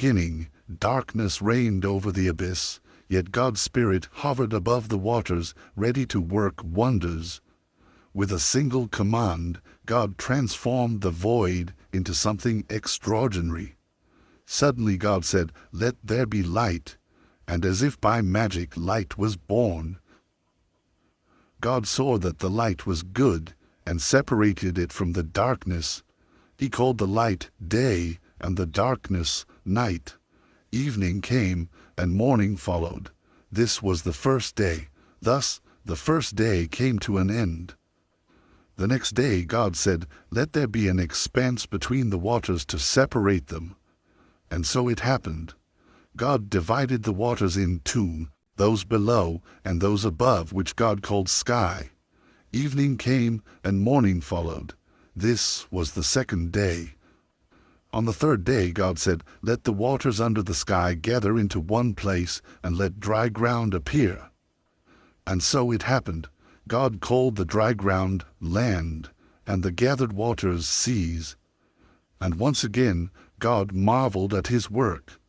beginning, darkness reigned over the abyss, yet God's Spirit hovered above the waters, ready to work wonders. With a single command, God transformed the void into something extraordinary. Suddenly God said, "Let there be light," and as if by magic, light was born. God saw that the light was good, and separated it from the darkness. He called the light day, and the darkness night. Evening came, and morning followed. This was the first day. Thus the first day came to an end. The next day God said, "Let there be an expanse between the waters to separate them." And so it happened. God divided the waters in two, those below and those above, which God called sky. Evening came, and morning followed. This was the second day. On the third day God said, "Let the waters under the sky gather into one place, and let dry ground appear." And so it happened. God called the dry ground land, and the gathered waters seas. And once again God marveled at his work.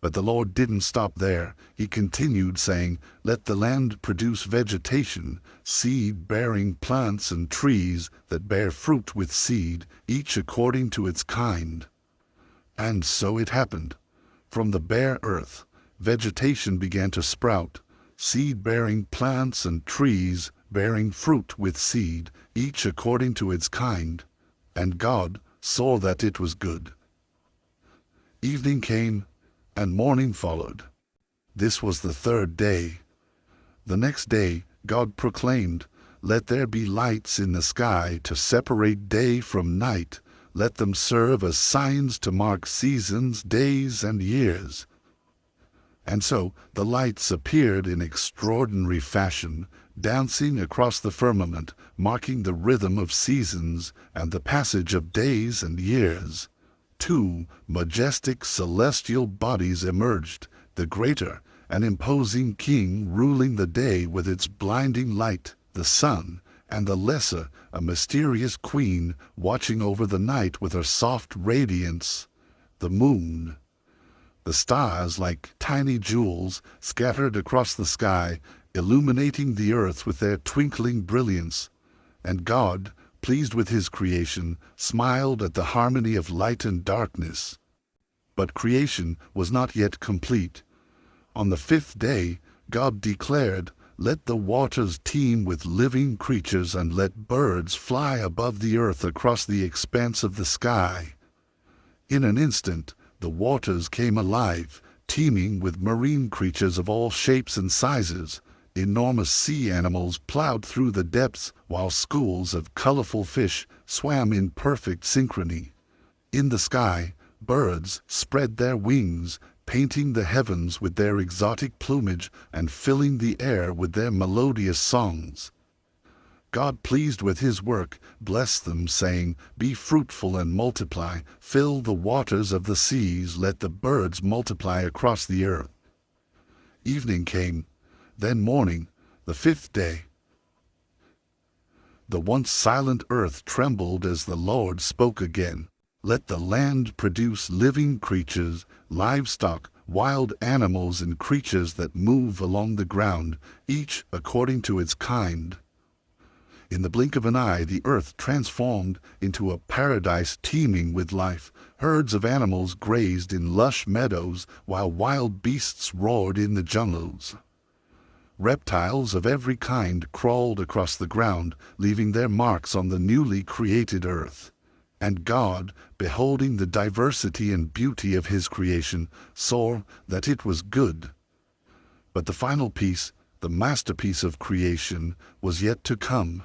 But the Lord didn't stop there. He continued, saying, "Let the land produce vegetation, seed-bearing plants and trees that bear fruit with seed, each according to its kind." And so it happened. From the bare earth, vegetation began to sprout, seed-bearing plants and trees bearing fruit with seed, each according to its kind. And God saw that it was good. Evening came, and morning followed. This was the third day. The next day God proclaimed, "Let there be lights in the sky to separate day from night. Let them serve as signs to mark seasons, days, and years." And so the lights appeared in extraordinary fashion, dancing across the firmament, marking the rhythm of seasons and the passage of days and years. Two majestic celestial bodies emerged, the greater, an imposing king ruling the day with its blinding light, the sun, and the lesser, a mysterious queen watching over the night with her soft radiance, the moon. The stars, like tiny jewels, scattered across the sky, illuminating the earth with their twinkling brilliance. And God, pleased with his creation, smiled at the harmony of light and darkness. But creation was not yet complete. On the fifth day, God declared, "Let the waters teem with living creatures, and let birds fly above the earth across the expanse of the sky." In an instant, the waters came alive, teeming with marine creatures of all shapes and sizes. Enormous sea animals plowed through the depths, while schools of colorful fish swam in perfect synchrony. In the sky, birds spread their wings, painting the heavens with their exotic plumage and filling the air with their melodious songs. God, pleased with his work, blessed them, saying, "Be fruitful and multiply, fill the waters of the seas, let the birds multiply across the earth." Evening came, then morning, the fifth day. The once silent earth trembled as the Lord spoke again. "Let the land produce living creatures, livestock, wild animals, and creatures that move along the ground, each according to its kind." In the blink of an eye, the earth transformed into a paradise teeming with life. Herds of animals grazed in lush meadows, while wild beasts roared in the jungles. Reptiles of every kind crawled across the ground, leaving their marks on the newly created earth. And God, beholding the diversity and beauty of his creation, saw that it was good. But the final piece, the masterpiece of creation, was yet to come.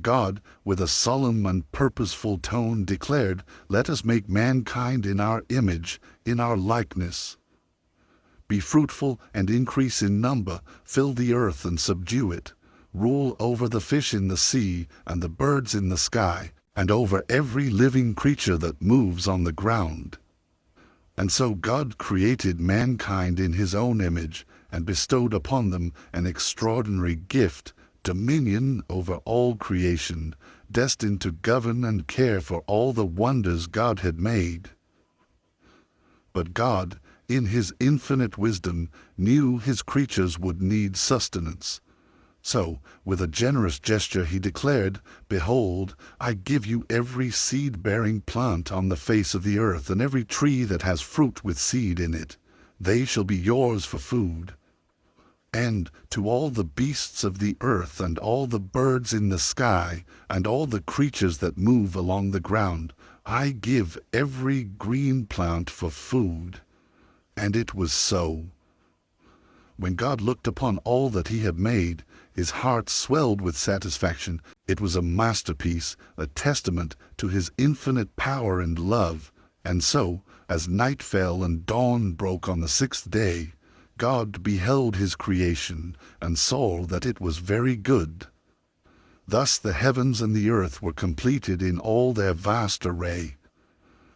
God, with a solemn and purposeful tone, declared, "Let us make mankind in our image, in our likeness. Be fruitful and increase in number, fill the earth and subdue it. Rule over the fish in the sea and the birds in the sky, and over every living creature that moves on the ground." And so God created mankind in his own image, and bestowed upon them an extraordinary gift, dominion over all creation, destined to govern and care for all the wonders God had made. But God, in his infinite wisdom, knew his creatures would need sustenance. So, with a generous gesture he declared, "Behold, I give you every seed-bearing plant on the face of the earth, and every tree that has fruit with seed in it. They shall be yours for food. And to all the beasts of the earth, and all the birds in the sky, and all the creatures that move along the ground, I give every green plant for food." And it was so. When God looked upon all that he had made, his heart swelled with satisfaction. It was a masterpiece, a testament to his infinite power and love. And so, as night fell and dawn broke on the sixth day, God beheld his creation, and saw that it was very good. Thus the heavens and the earth were completed in all their vast array.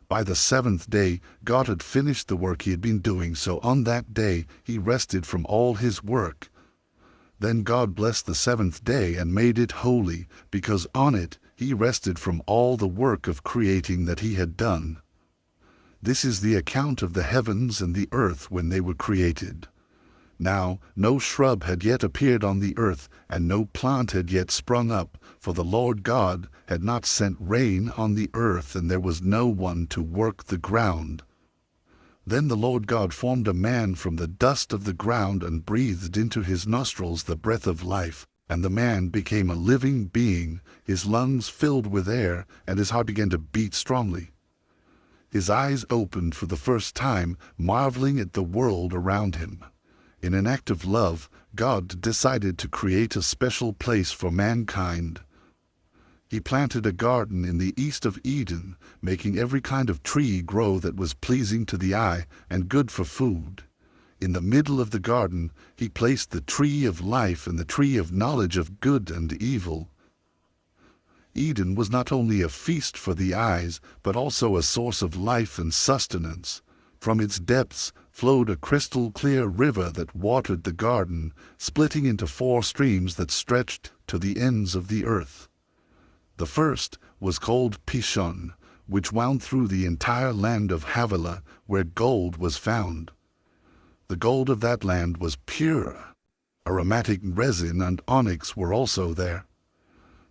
By the seventh day God had finished the work he had been doing, so on that day he rested from all his work. Then God blessed the seventh day and made it holy, because on it he rested from all the work of creating that he had done. This is the account of the heavens and the earth when they were created. Now no shrub had yet appeared on the earth, and no plant had yet sprung up, for the Lord God had not sent rain on the earth, and there was no one to work the ground. Then the Lord God formed a man from the dust of the ground, and breathed into his nostrils the breath of life, and the man became a living being, his lungs filled with air, and his heart began to beat strongly. His eyes opened for the first time, marveling at the world around him. In an act of love, God decided to create a special place for mankind. He planted a garden in the east of Eden, making every kind of tree grow that was pleasing to the eye and good for food. In the middle of the garden, he placed the tree of life and the tree of knowledge of good and evil. Eden was not only a feast for the eyes, but also a source of life and sustenance. From its depths flowed a crystal-clear river that watered the garden, splitting into 4 streams that stretched to the ends of the earth. The first was called Pishon, which wound through the entire land of Havilah, where gold was found. The gold of that land was pure. Aromatic resin and onyx were also there.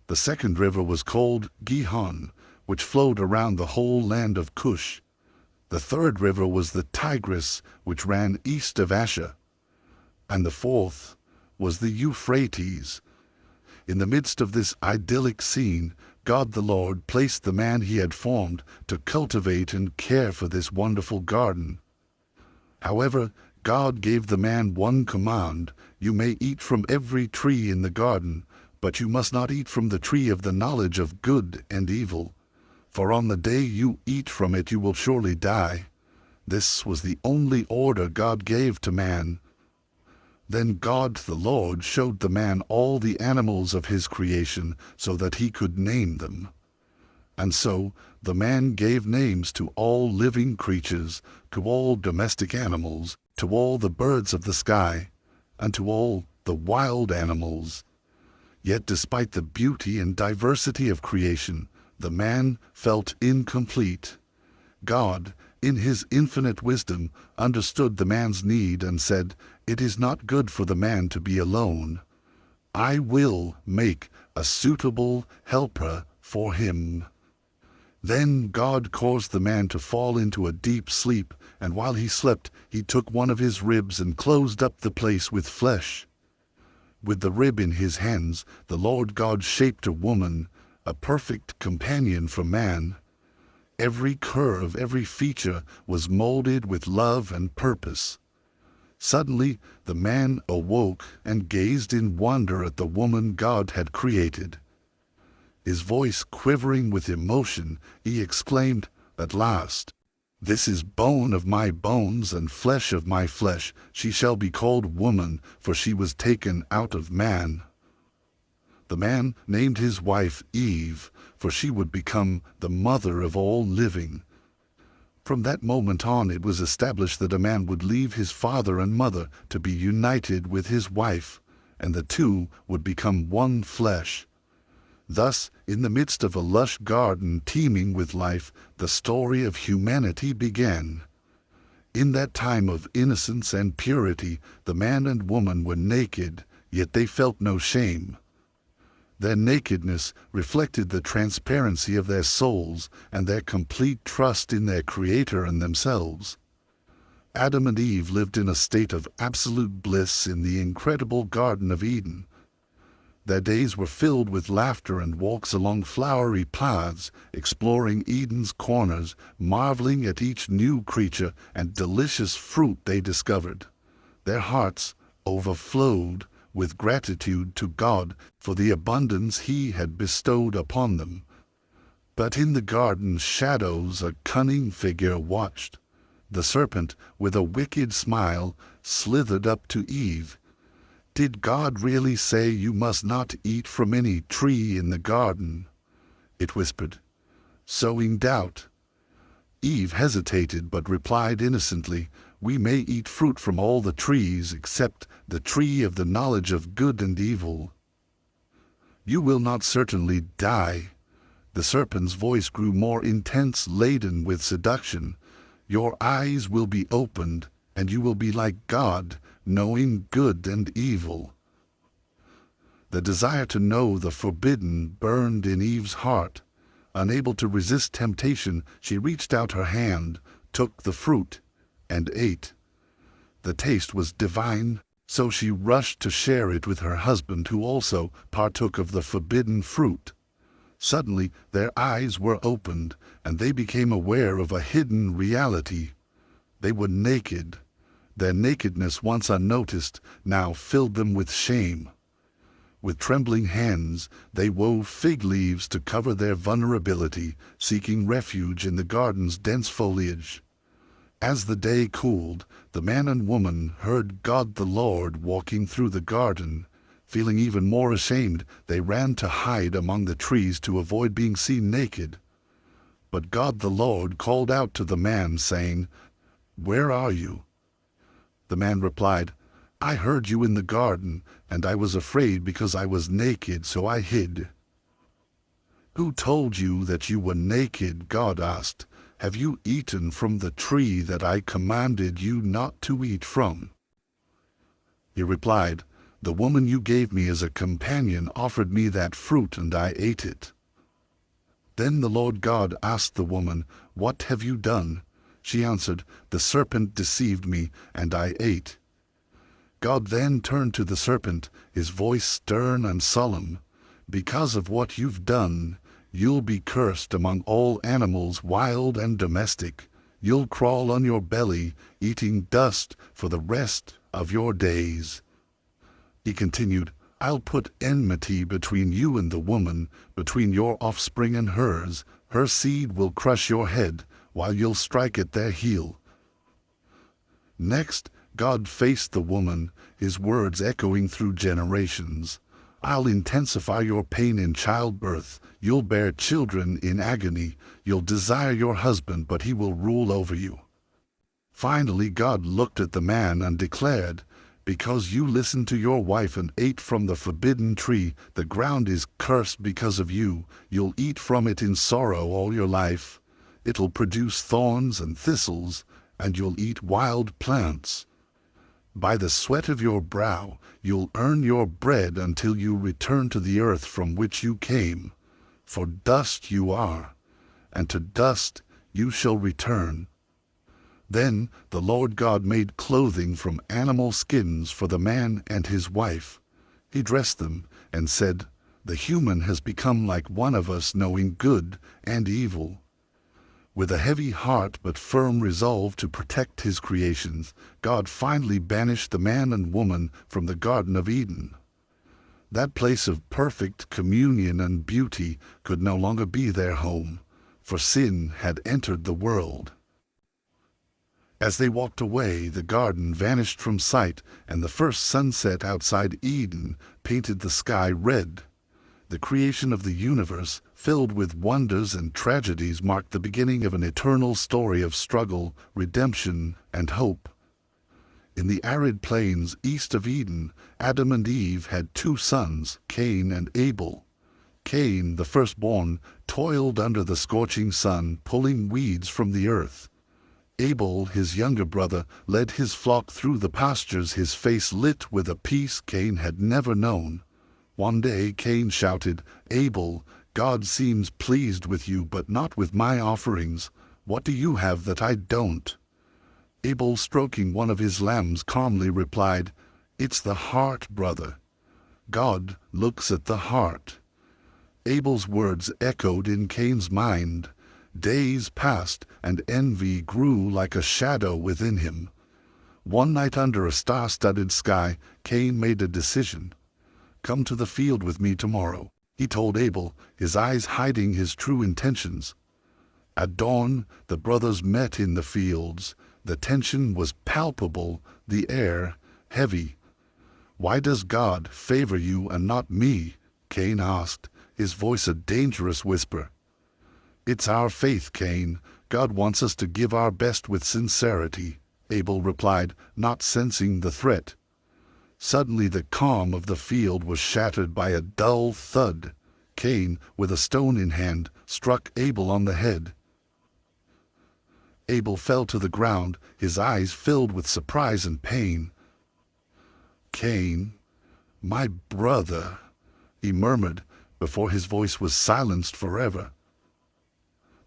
The second river was called Gihon, which flowed around the whole land of Cush. The third river was the Tigris, which ran east of Asher. And the fourth was the Euphrates. In the midst of this idyllic scene, God the Lord placed the man he had formed to cultivate and care for this wonderful garden. However, God gave the man one command: "You may eat from every tree in the garden, but you must not eat from the tree of the knowledge of good and evil. For on the day you eat from it you will surely die." This was the only order God gave to man. Then God the Lord showed the man all the animals of his creation, so that he could name them. And so the man gave names to all living creatures, to all domestic animals, to all the birds of the sky, and to all the wild animals. Yet despite the beauty and diversity of creation, the man felt incomplete. God, in his infinite wisdom, understood the man's need and said, "It is not good for the man to be alone. I will make a suitable helper for him." Then God caused the man to fall into a deep sleep, and while he slept, he took one of his ribs and closed up the place with flesh. With the rib in his hands, the Lord God shaped a woman, a perfect companion for man. Every curve, every feature was molded with love and purpose. Suddenly the man awoke and gazed in wonder at the woman God had created. His voice quivering with emotion, he exclaimed, "At last! This is bone of my bones and flesh of my flesh. She shall be called woman, for she was taken out of man." The man named his wife Eve, for she would become the mother of all living. From that moment on it was established that a man would leave his father and mother to be united with his wife, and the two would become one flesh. Thus, in the midst of a lush garden teeming with life, the story of humanity began. In that time of innocence and purity, the man and woman were naked, yet they felt no shame. Their nakedness reflected the transparency of their souls and their complete trust in their Creator and themselves. Adam and Eve lived in a state of absolute bliss in the incredible Garden of Eden. Their days were filled with laughter and walks along flowery paths, exploring Eden's corners, marveling at each new creature and delicious fruit they discovered. Their hearts overflowed with gratitude to God for the abundance He had bestowed upon them. But in the garden's shadows a cunning figure watched. The serpent, with a wicked smile, slithered up to Eve. "Did God really say you must not eat from any tree in the garden?" it whispered, sowing doubt. Eve hesitated but replied innocently, "We may eat fruit from all the trees except the tree of the knowledge of good and evil." "You will not certainly die." The serpent's voice grew more intense, laden with seduction. "Your eyes will be opened, and you will be like God, knowing good and evil." The desire to know the forbidden burned in Eve's heart. Unable to resist temptation, she reached out her hand, took the fruit, and ate. The taste was divine, so she rushed to share it with her husband, who also partook of the forbidden fruit. Suddenly their eyes were opened, and they became aware of a hidden reality. They were naked. Their nakedness, once unnoticed, now filled them with shame. With trembling hands, they wove fig leaves to cover their vulnerability, seeking refuge in the garden's dense foliage. As the day cooled, the man and woman heard God the Lord walking through the garden. Feeling even more ashamed, they ran to hide among the trees to avoid being seen naked. But God the Lord called out to the man, saying, "Where are you?" The man replied, "I heard you in the garden, and I was afraid because I was naked, so I hid." "Who told you that you were naked?" God asked. "Have you eaten from the tree that I commanded you not to eat from?" He replied, "The woman you gave me as a companion offered me that fruit, and I ate it." Then the Lord God asked the woman, "What have you done?" She answered, "The serpent deceived me, and I ate." God then turned to the serpent, his voice stern and solemn. "Because of what you've done, you'll be cursed among all animals, wild and domestic. You'll crawl on your belly, eating dust for the rest of your days." He continued, "I'll put enmity between you and the woman, between your offspring and hers. Her seed will crush your head, while you'll strike at their heel." Next, God faced the woman, his words echoing through generations. "I'll intensify your pain in childbirth. You'll bear children in agony. You'll desire your husband, but he will rule over you." Finally, God looked at the man and declared, "Because you listened to your wife and ate from the forbidden tree, the ground is cursed because of you. You'll eat from it in sorrow all your life. It'll produce thorns and thistles, and you'll eat wild plants. By the sweat of your brow you'll earn your bread until you return to the earth from which you came. For dust you are, and to dust you shall return." Then the Lord God made clothing from animal skins for the man and his wife. He dressed them and said, "The human has become like one of us, knowing good and evil." With a heavy heart but firm resolve to protect his creations, God finally banished the man and woman from the Garden of Eden. That place of perfect communion and beauty could no longer be their home, for sin had entered the world. As they walked away, the garden vanished from sight, and the first sunset outside Eden painted the sky red. The creation of the universe, filled with wonders and tragedies, marked the beginning of an eternal story of struggle, redemption, and hope. In the arid plains east of Eden, Adam and Eve had two sons, Cain and Abel. Cain, the firstborn, toiled under the scorching sun, pulling weeds from the earth. Abel, his younger brother, led his flock through the pastures, his face lit with a peace Cain had never known. One day Cain shouted, "Abel, God seems pleased with you, but not with my offerings. What do you have that I don't?" Abel, stroking one of his lambs, calmly replied, "It's the heart, brother. God looks at the heart." Abel's words echoed in Cain's mind. Days passed, and envy grew like a shadow within him. One night under a star-studded sky, Cain made a decision. "Come to the field with me tomorrow," he told Abel, his eyes hiding his true intentions. At dawn, the brothers met in the fields. The tension was palpable, the air heavy. "Why does God favor you and not me?" Cain asked, his voice a dangerous whisper. "It's our faith, Cain. God wants us to give our best with sincerity," Abel replied, not sensing the threat. Suddenly the calm of the field was shattered by a dull thud. Cain, with a stone in hand, struck Abel on the head. Abel fell to the ground, his eyes filled with surprise and pain. "Cain, my brother," he murmured, before his voice was silenced forever.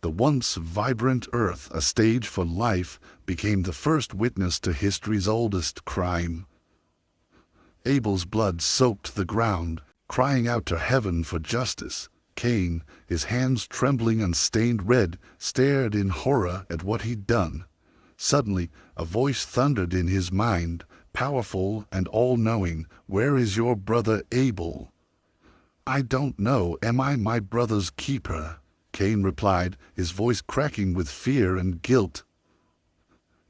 The once vibrant earth, a stage for life, became the first witness to history's oldest crime. Abel's blood soaked the ground, crying out to heaven for justice. Cain, his hands trembling and stained red, stared in horror at what he'd done. Suddenly, a voice thundered in his mind, powerful and all-knowing, "Where is your brother Abel?" "I don't know. Am I my brother's keeper?" Cain replied, his voice cracking with fear and guilt.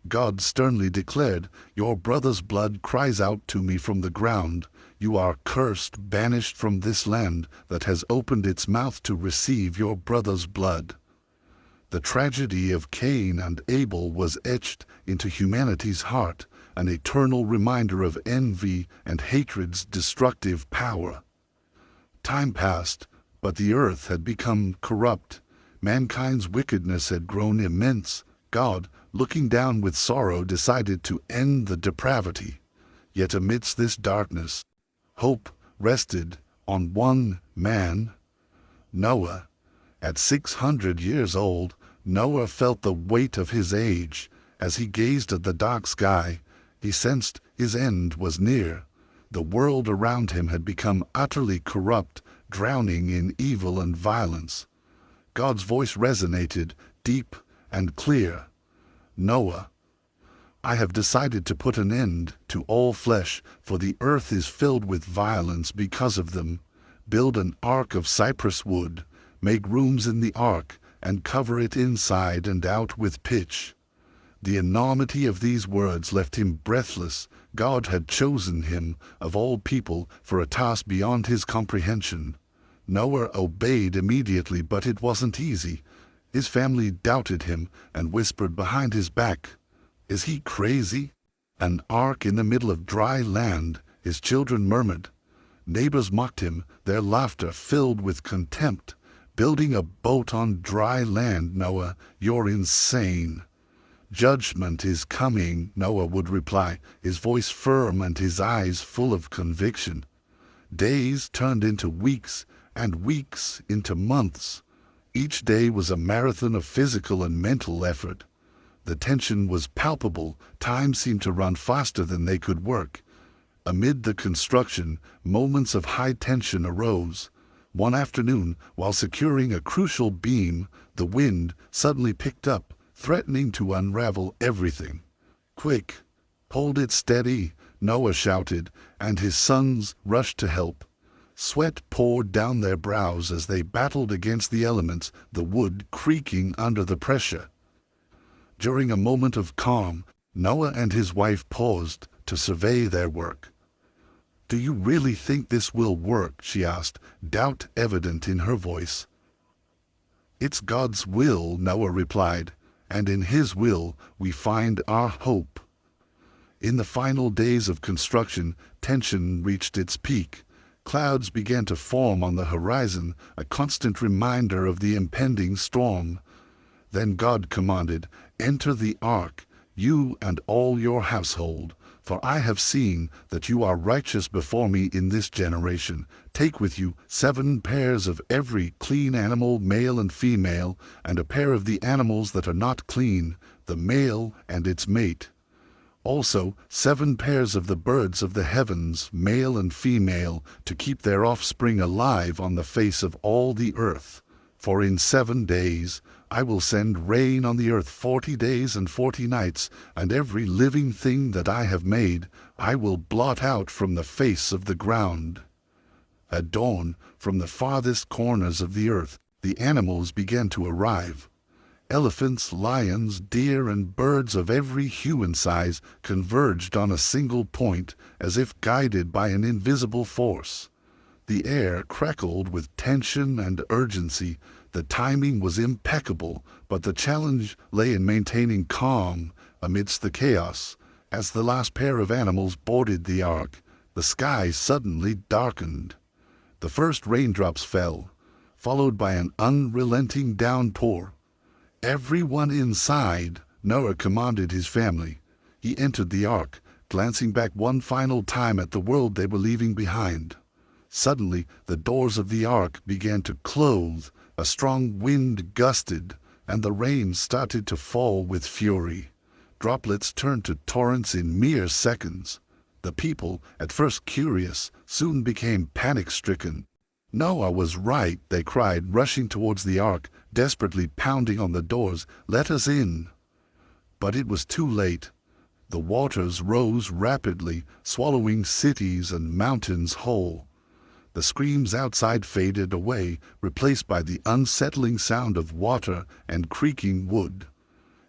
God sternly declared, "Your brother's blood cries out to me from the ground. You are cursed, banished from this land that has opened its mouth to receive your brother's blood." The tragedy of Cain and Abel was etched into humanity's heart, an eternal reminder of envy and hatred's destructive power. Time passed, but the earth had become corrupt. Mankind's wickedness had grown immense. God, looking down with sorrow, decided to end the depravity. Yet amidst this darkness, hope rested on one man, Noah. At 600 years old, Noah felt the weight of his age. As he gazed at the dark sky, he sensed his end was near. The world around him had become utterly corrupt, drowning in evil and violence. God's voice resonated, deep and clear. "Noah, I have decided to put an end to all flesh, for the earth is filled with violence because of them. Build an ark of cypress wood, make rooms in the ark, and cover it inside and out with pitch." The enormity of these words left him breathless. God had chosen him, of all people, for a task beyond his comprehension. Noah obeyed immediately, but it wasn't easy. His family doubted him and whispered behind his back, "Is he crazy?" "An ark in the middle of dry land," his children murmured. Neighbors mocked him, their laughter filled with contempt. "Building a boat on dry land, Noah, you're insane." "Judgment is coming," Noah would reply, his voice firm and his eyes full of conviction. Days turned into weeks, and weeks into months. Each day was a marathon of physical and mental effort. The tension was palpable. Time seemed to run faster than they could work. Amid the construction, moments of high tension arose. One afternoon, while securing a crucial beam, the wind suddenly picked up, threatening to unravel everything. "Quick, hold it steady," Noah shouted, and his sons rushed to help. Sweat poured down their brows as they battled against the elements, the wood creaking under the pressure. During a moment of calm, Noah and his wife paused to survey their work. "Do you really think this will work?" she asked, doubt evident in her voice. "It's God's will," Noah replied, "and in His will we find our hope." In the final days of construction, tension reached its peak. Clouds began to form on the horizon, a constant reminder of the impending storm. Then God commanded, Enter the ark, you and all your household, for I have seen that you are righteous before me in this generation. Take with you 7 pairs of every clean animal, male and female, and a pair of the animals that are not clean, the male and its mate. Also 7 pairs of the birds of the heavens, male and female, to keep their offspring alive on the face of all the earth. For in 7 days I will send rain on the earth 40 days and 40 nights, and every living thing that I have made I will blot out from the face of the ground. At dawn, from the farthest corners of the earth, the animals began to arrive. Elephants, lions, deer, and birds of every hue and size converged on a single point, as if guided by an invisible force. The air crackled with tension and urgency. The timing was impeccable, but the challenge lay in maintaining calm amidst the chaos. As the last pair of animals boarded the ark, the sky suddenly darkened. The first raindrops fell, followed by an unrelenting downpour. Everyone inside, Noah commanded his family. He entered the ark, glancing back one final time at the world they were leaving behind. Suddenly, the doors of the ark began to close, a strong wind gusted, and the rain started to fall with fury. Droplets turned to torrents in mere seconds. The people, at first curious, soon became panic-stricken. Noah was right, they cried, rushing towards the ark, desperately pounding on the doors. Let us in. But it was too late. The waters rose rapidly, swallowing cities and mountains whole. The screams outside faded away, replaced by the unsettling sound of water and creaking wood.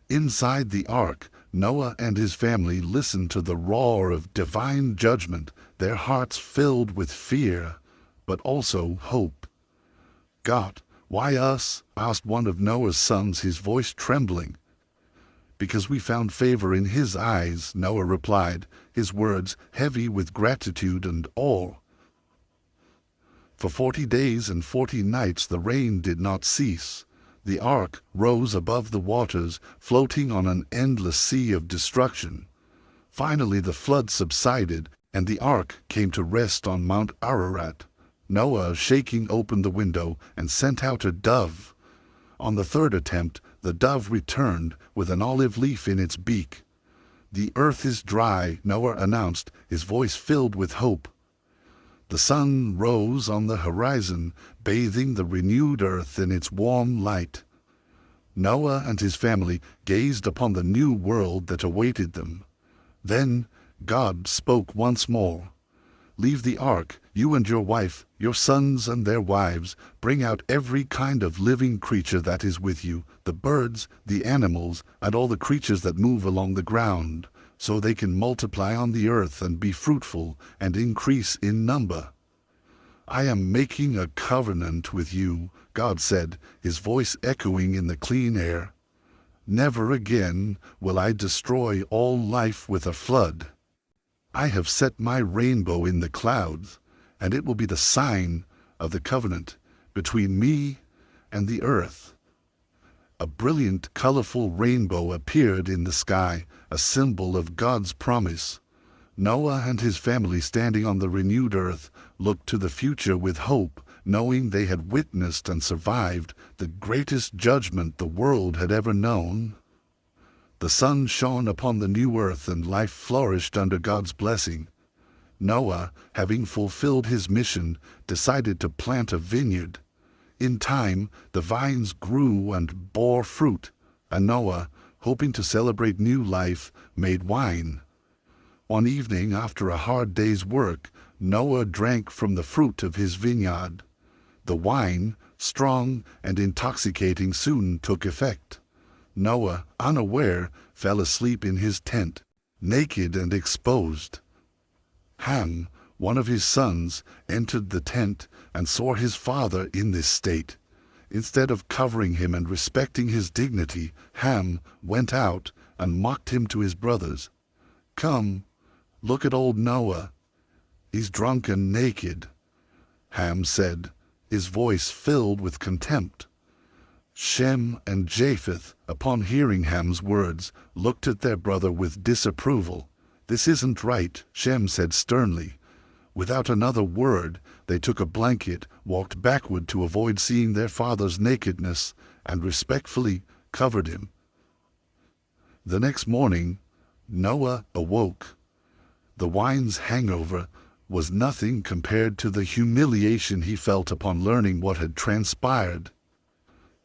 Inside the ark, Noah and his family listened to the roar of divine judgment, their hearts filled with fear, but also hope. "God, why us?" asked one of Noah's sons, his voice trembling. "Because we found favor in his eyes," Noah replied, his words heavy with gratitude and awe. For 40 days and 40 nights the rain did not cease. The ark rose above the waters, floating on an endless sea of destruction. Finally the flood subsided, and the ark came to rest on Mount Ararat. Noah, shaking, opened the window and sent out a dove. On the 3rd attempt, the dove returned with an olive leaf in its beak. "The earth is dry," Noah announced, his voice filled with hope. The sun rose on the horizon, bathing the renewed earth in its warm light. Noah and his family gazed upon the new world that awaited them. Then God spoke once more. "Leave the ark, you and your wife, your sons and their wives. Bring out every kind of living creature that is with you, the birds, the animals, and all the creatures that move along the ground, so they can multiply on the earth and be fruitful and increase in number. I am making a covenant with you," God said, his voice echoing in the clean air. "Never again will I destroy all life with a flood. I have set my rainbow in the clouds, and it will be the sign of the covenant between me and the earth." A brilliant, colorful rainbow appeared in the sky, a symbol of God's promise. Noah and his family, standing on the renewed earth, looked to the future with hope, knowing they had witnessed and survived the greatest judgment the world had ever known. The sun shone upon the new earth and life flourished under God's blessing. Noah, having fulfilled his mission, decided to plant a vineyard. In time, the vines grew and bore fruit, and Noah, hoping to celebrate new life, made wine. One evening, after a hard day's work, Noah drank from the fruit of his vineyard. The wine, strong and intoxicating, soon took effect. Noah, unaware, fell asleep in his tent, naked and exposed. Ham, one of his sons, entered the tent and saw his father in this state. Instead of covering him and respecting his dignity, Ham went out and mocked him to his brothers. "Come, look at old Noah. He's drunk and naked," Ham said, his voice filled with contempt. Shem and Japheth, upon hearing Ham's words, looked at their brother with disapproval. "This isn't right," Shem said sternly. Without another word, they took a blanket, walked backward to avoid seeing their father's nakedness, and respectfully covered him. The next morning, Noah awoke. The wine's hangover was nothing compared to the humiliation he felt upon learning what had transpired.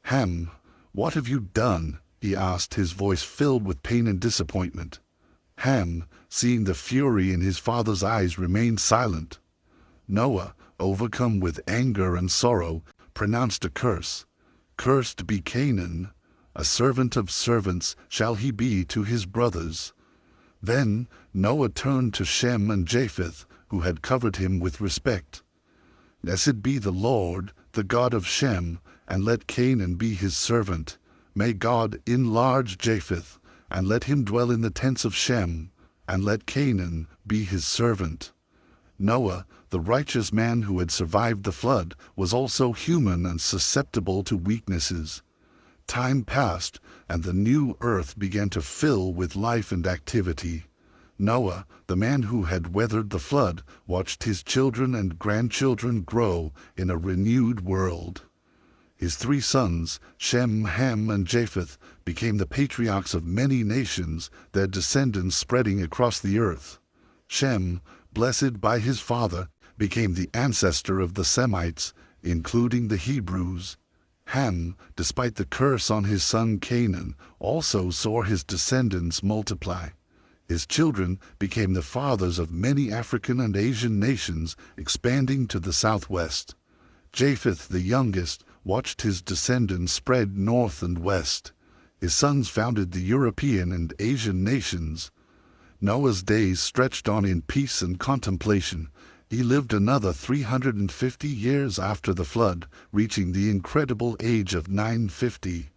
"Ham, what have you done?" he asked, his voice filled with pain and disappointment. Ham, seeing the fury in his father's eyes, remained silent. Noah, overcome with anger and sorrow, pronounced a curse. "Cursed be Canaan, a servant of servants shall he be to his brothers." Then Noah turned to Shem and Japheth, who had covered him with respect. "Blessed be the Lord, the God of Shem, and let Canaan be his servant. May God enlarge Japheth, and let him dwell in the tents of Shem, and let Canaan be his servant." Noah, the righteous man who had survived the flood, was also human and susceptible to weaknesses. Time passed, and the new earth began to fill with life and activity. Noah, the man who had weathered the flood, watched his children and grandchildren grow in a renewed world. His 3 sons, Shem, Ham, and Japheth, became the patriarchs of many nations, their descendants spreading across the earth. Shem, blessed by his father, became the ancestor of the Semites, including the Hebrews. Ham, despite the curse on his son Canaan, also saw his descendants multiply. His children became the fathers of many African and Asian nations, expanding to the southwest. Japheth, the youngest, watched his descendants spread north and west. His sons founded the European and Asian nations. Noah's days stretched on in peace and contemplation. He lived another 350 years after the flood, reaching the incredible age of 950.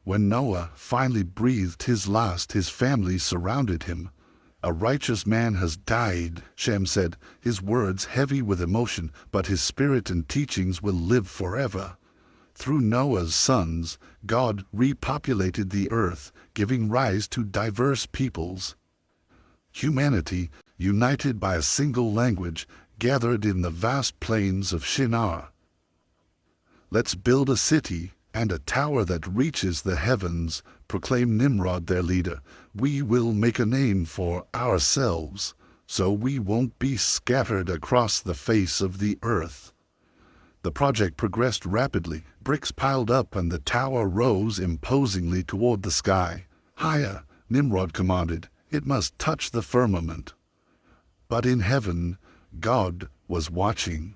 When Noah finally breathed his last, his family surrounded him. "A righteous man has died," Shem said, his words heavy with emotion, "but his spirit and teachings will live forever." Through Noah's sons, God repopulated the earth, giving rise to diverse peoples. Humanity, united by a single language, gathered in the vast plains of Shinar. "Let's build a city and a tower that reaches the heavens," proclaimed Nimrod, their leader. "We will make a name for ourselves, so we won't be scattered across the face of the earth." The project progressed rapidly. Bricks piled up and the tower rose imposingly toward the sky. "Higher," Nimrod commanded. "It must touch the firmament." But in heaven, God was watching.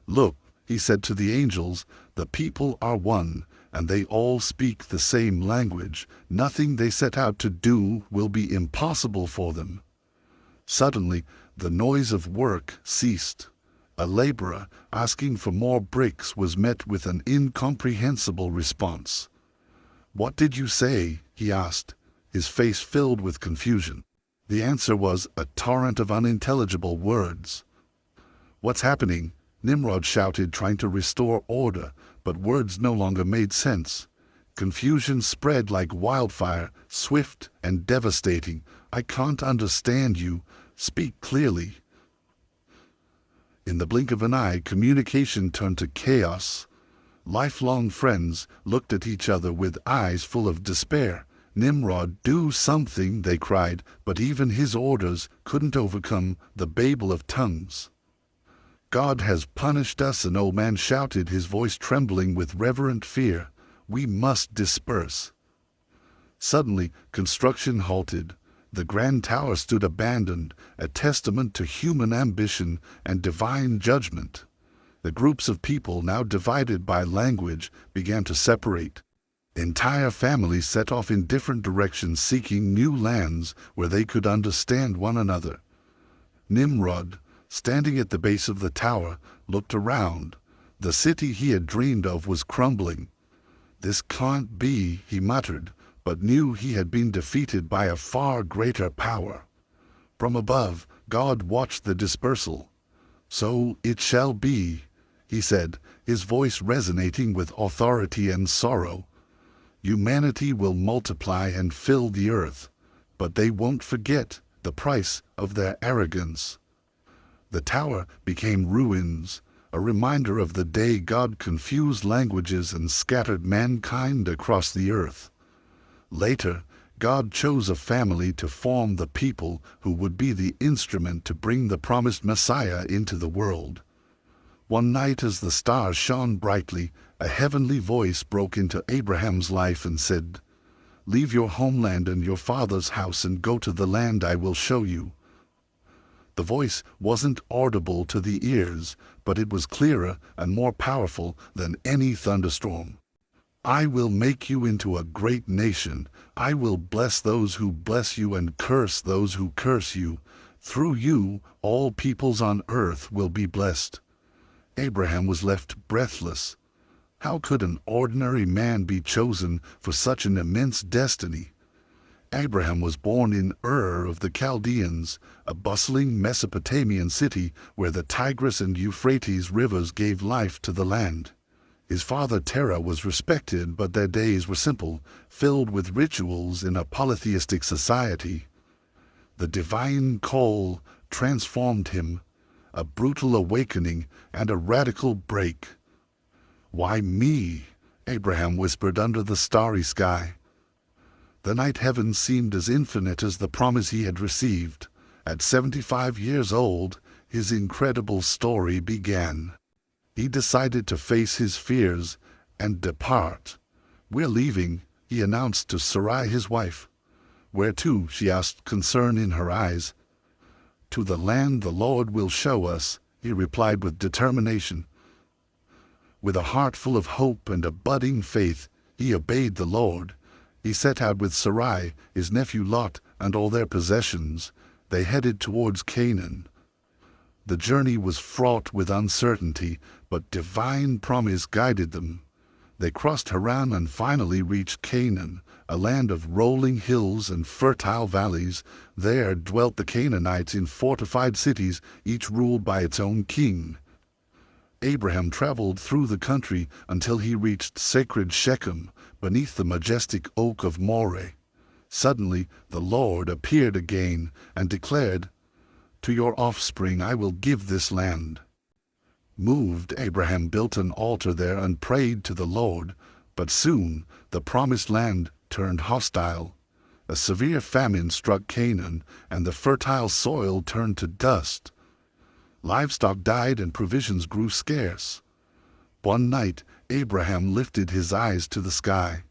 "Look," he said to the angels, "the people are one, and they all speak the same language. Nothing they set out to do will be impossible for them." Suddenly, the noise of work ceased. A laborer, asking for more bricks, was met with an incomprehensible response. "What did you say?" he asked, his face filled with confusion. The answer was a torrent of unintelligible words. "What's happening?" Nimrod shouted, trying to restore order, but words no longer made sense. Confusion spread like wildfire, swift and devastating. "I can't understand you. Speak clearly." In the blink of an eye, communication turned to chaos. Lifelong friends looked at each other with eyes full of despair. "Nimrod, do something," they cried, but even his orders couldn't overcome the babel of tongues. "God has punished us," an old man shouted, his voice trembling with reverent fear. "We must disperse." Suddenly, construction halted. The grand tower stood abandoned, a testament to human ambition and divine judgment. The groups of people, now divided by language, began to separate. Entire families set off in different directions, seeking new lands where they could understand one another. Nimrod, standing at the base of the tower, looked around. The city he had dreamed of was crumbling. "This can't be," he muttered, but knew he had been defeated by a far greater power. From above, God watched the dispersal. "So it shall be," he said, his voice resonating with authority and sorrow. Humanity will multiply and fill the earth, but they won't forget the price of their arrogance. The tower became ruins, a reminder of the day God confused languages and scattered mankind across the earth. Later, God chose a family to form the people who would be the instrument to bring the promised Messiah into the world. One night as the stars shone brightly, a heavenly voice broke into Abraham's life and said, "Leave your homeland and your father's house and go to the land I will show you." The voice wasn't audible to the ears, but it was clearer and more powerful than any thunderstorm. "I will make you into a great nation. I will bless those who bless you and curse those who curse you. Through you, all peoples on earth will be blessed." Abraham was left breathless. How could an ordinary man be chosen for such an immense destiny? Abraham was born in Ur of the Chaldeans, a bustling Mesopotamian city where the Tigris and Euphrates rivers gave life to the land. His father Terah was respected, but their days were simple, filled with rituals in a polytheistic society. The divine call transformed him, a brutal awakening and a radical break. "Why me?" Abraham whispered under the starry sky. The night heaven seemed as infinite as the promise he had received. At 75 years old, his incredible story began. He decided to face his fears and depart. "We're leaving," he announced to Sarai his wife. "Where to?" she asked, concern in her eyes. "To the land the Lord will show us," he replied with determination. With a heart full of hope and a budding faith, he obeyed the Lord. He set out with Sarai, his nephew Lot, and all their possessions. They headed towards Canaan. The journey was fraught with uncertainty, but divine promise guided them. They crossed Haran and finally reached Canaan, a land of rolling hills and fertile valleys. There dwelt the Canaanites in fortified cities, each ruled by its own king. Abraham traveled through the country until he reached sacred Shechem, beneath the majestic oak of Moreh. Suddenly the Lord appeared again and declared, "To your offspring I will give this land." Moved, Abraham built an altar there and prayed to the Lord, but soon the promised land turned hostile. A severe famine struck Canaan, and the fertile soil turned to dust. Livestock died and provisions grew scarce. One night Abraham lifted his eyes to the sky.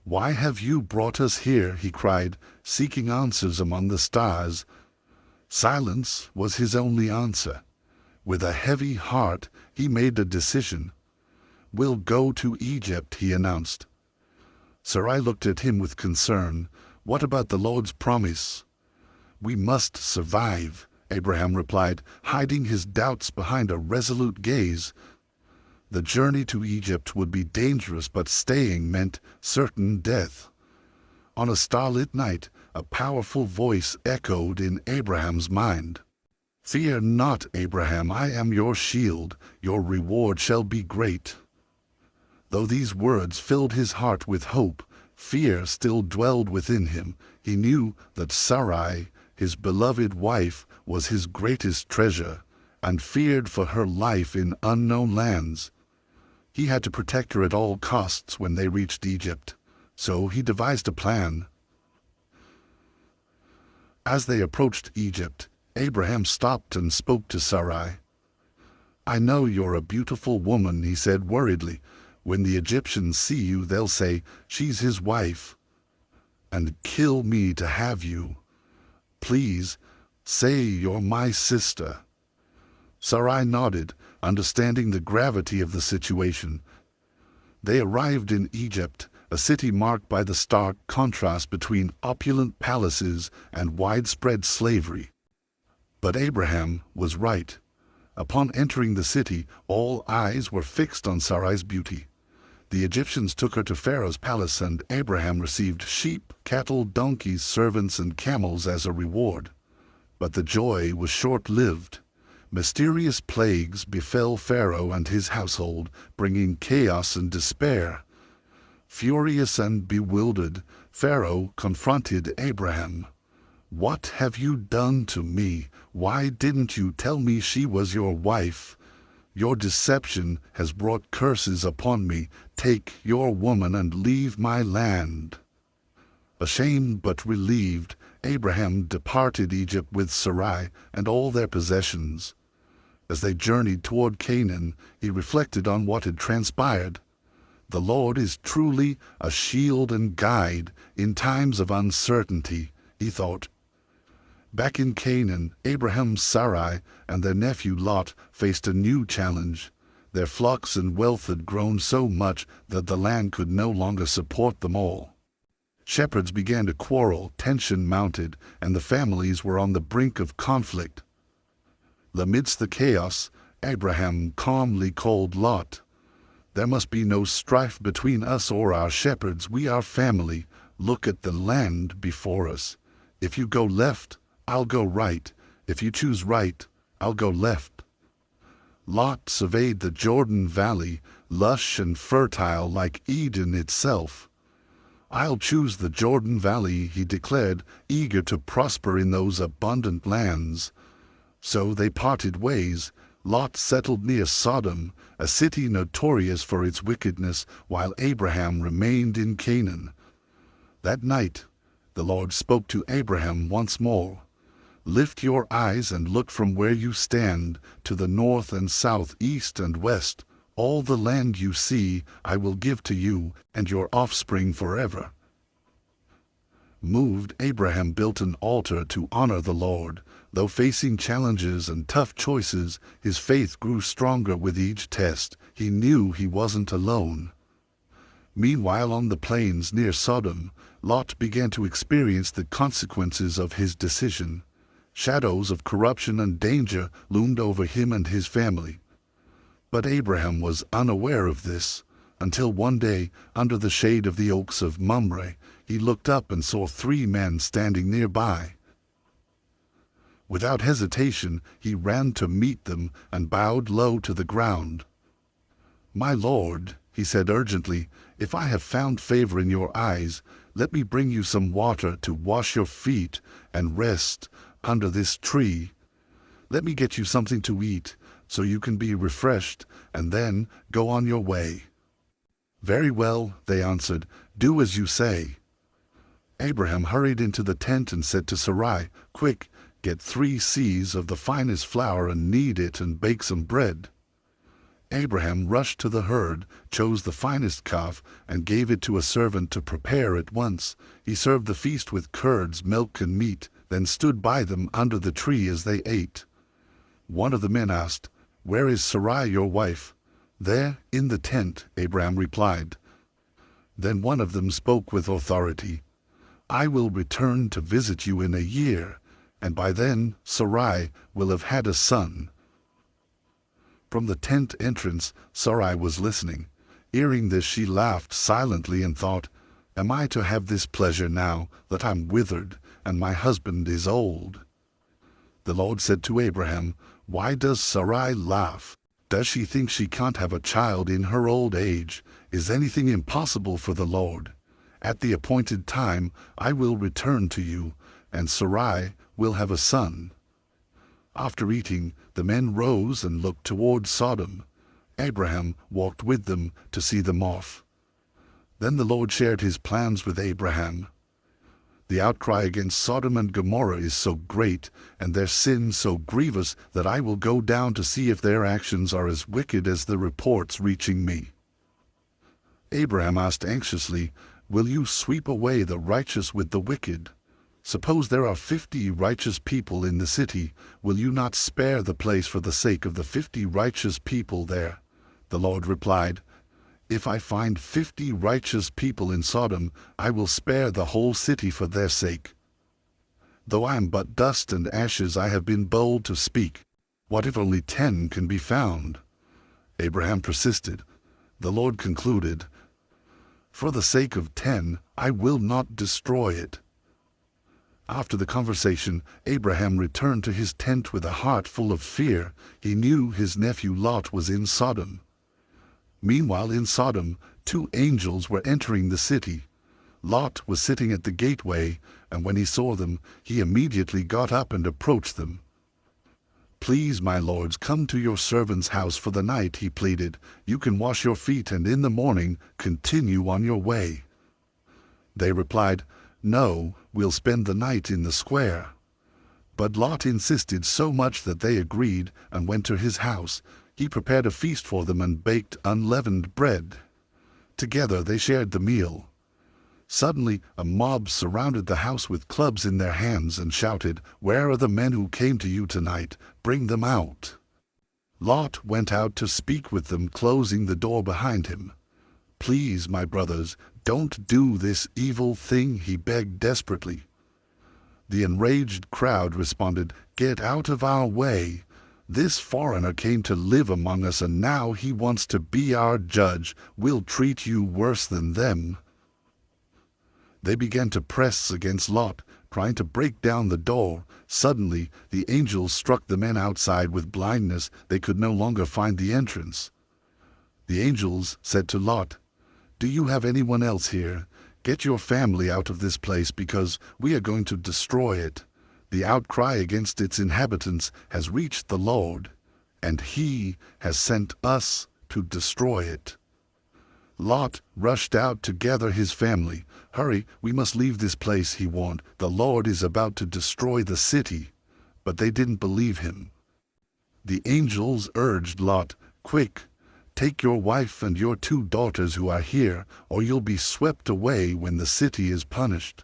"Why have you brought us here?" he cried, seeking answers among the stars. Silence was his only answer. With a heavy heart, he made a decision. "We'll go to Egypt," he announced. Sarai looked at him with concern. "What about the Lord's promise?" "We must survive," Abraham replied, hiding his doubts behind a resolute gaze. The journey to Egypt would be dangerous, but staying meant certain death. On a starlit night, a powerful voice echoed in Abraham's mind. "Fear not, Abraham, I am your shield. Your reward shall be great." Though these words filled his heart with hope, fear still dwelled within him. He knew that Sarai, his beloved wife, was his greatest treasure, and feared for her life in unknown lands. He had to protect her at all costs when they reached Egypt, so he devised a plan. As they approached Egypt, Abraham stopped and spoke to Sarai. "I know you're a beautiful woman," he said worriedly. "When the Egyptians see you, they'll say, 'She's his wife,' and kill me to have you. Please, say you're my sister." Sarai nodded, understanding the gravity of the situation. They arrived in Egypt, a city marked by the stark contrast between opulent palaces and widespread slavery. But Abraham was right. Upon entering the city, all eyes were fixed on Sarai's beauty. The Egyptians took her to Pharaoh's palace, and Abraham received sheep, cattle, donkeys, servants, and camels as a reward. But the joy was short-lived. Mysterious plagues befell Pharaoh and his household, bringing chaos and despair. Furious and bewildered, Pharaoh confronted Abraham. "What have you done to me? Why didn't you tell me she was your wife? Your deception has brought curses upon me. Take your woman and leave my land." Ashamed but relieved, Abraham departed Egypt with Sarai and all their possessions. As they journeyed toward Canaan, he reflected on what had transpired. The Lord is truly a shield and guide in times of uncertainty, he thought. Back in Canaan, Abraham, Sarai, and their nephew Lot faced a new challenge. Their flocks and wealth had grown so much that the land could no longer support them all. Shepherds began to quarrel, tension mounted, and the families were on the brink of conflict. Amidst the chaos, Abraham calmly called Lot. "There must be no strife between us or our shepherds. We are family. Look at the land before us. If you go left, I'll go right. If you choose right, I'll go left." Lot surveyed the Jordan Valley, lush and fertile like Eden itself. "I'll choose the Jordan Valley," he declared, eager to prosper in those abundant lands. So they parted ways. Lot settled near Sodom, a city notorious for its wickedness, while Abraham remained in Canaan. That night, the Lord spoke to Abraham once more. "Lift your eyes and look from where you stand to the north and south, east and west. All the land you see I will give to you and your offspring forever." Moved, Abraham built an altar to honor the Lord. Though facing challenges and tough choices, his faith grew stronger with each test. He knew he wasn't alone. Meanwhile, on the plains near Sodom, Lot began to experience the consequences of his decision. Shadows of corruption and danger loomed over him and his family. But Abraham was unaware of this, until one day, under the shade of the oaks of Mamre, he looked up and saw 3 men standing nearby. Without hesitation, he ran to meet them and bowed low to the ground. "My lord," he said urgently, "if I have found favor in your eyes, let me bring you some water to wash your feet and rest under this tree. Let me get you something to eat, so you can be refreshed, and then go on your way." "Very well," they answered, "do as you say." Abraham hurried into the tent and said to Sarai, "Quick, get 3 seahs of the finest flour and knead it and bake some bread." Abraham rushed to the herd, chose the finest calf, and gave it to a servant to prepare at once. He served the feast with curds, milk, and meat, then stood by them under the tree as they ate. One of the men asked, "Where is Sarai your wife?" "There, in the tent," Abraham replied. Then one of them spoke with authority, "I will return to visit you in a year, and by then Sarai will have had a son." From the tent entrance, Sarai was listening. Hearing this, she laughed silently and thought, "Am I to have this pleasure now that I'm withered and my husband is old?" The Lord said to Abraham, "Why does Sarai laugh? Does she think she can't have a child in her old age? Is anything impossible for the Lord? At the appointed time I will return to you, and Sarai will have a son." After eating, the men rose and looked toward Sodom. Abraham walked with them to see them off. Then the Lord shared his plans with Abraham. "The outcry against Sodom and Gomorrah is so great, and their sin so grievous, that I will go down to see if their actions are as wicked as the reports reaching me." Abraham asked anxiously, "Will you sweep away the righteous with the wicked? Suppose there are 50 righteous people in the city, will you not spare the place for the sake of the 50 righteous people there?" The Lord replied, "If I find 50 righteous people in Sodom, I will spare the whole city for their sake. Though I am but dust and ashes, I have been bold to speak. What if only 10 can be found?" Abraham persisted. The Lord concluded, "For the sake of 10, I will not destroy it." After the conversation, Abraham returned to his tent with a heart full of fear. He knew his nephew Lot was in Sodom. Meanwhile in Sodom, 2 angels were entering the city. Lot was sitting at the gateway, and when he saw them, he immediately got up and approached them. "Please, my lords, come to your servant's house for the night," he pleaded. "You can wash your feet, and in the morning continue on your way." They replied, "No, we'll spend the night in the square." But Lot insisted so much that they agreed and went to his house. He prepared a feast for them and baked unleavened bread. Together they shared the meal. Suddenly a mob surrounded the house with clubs in their hands and shouted, "Where are the men who came to you tonight? Bring them out." Lot went out to speak with them, closing the door behind him. "Please, my brothers, don't do this evil thing," he begged desperately. The enraged crowd responded, "Get out of our way. This foreigner came to live among us, and now he wants to be our judge. We'll treat you worse than them." They began to press against Lot, trying to break down the door. Suddenly, the angels struck the men outside with blindness. They could no longer find the entrance. The angels said to Lot, "Do you have anyone else here? Get your family out of this place, because we are going to destroy it. The outcry against its inhabitants has reached the Lord, and He has sent us to destroy it." Lot rushed out to gather his family. "Hurry, we must leave this place," he warned. "The Lord is about to destroy the city." But they didn't believe him. The angels urged Lot, "Quick, take your wife and your 2 daughters who are here, or you'll be swept away when the city is punished."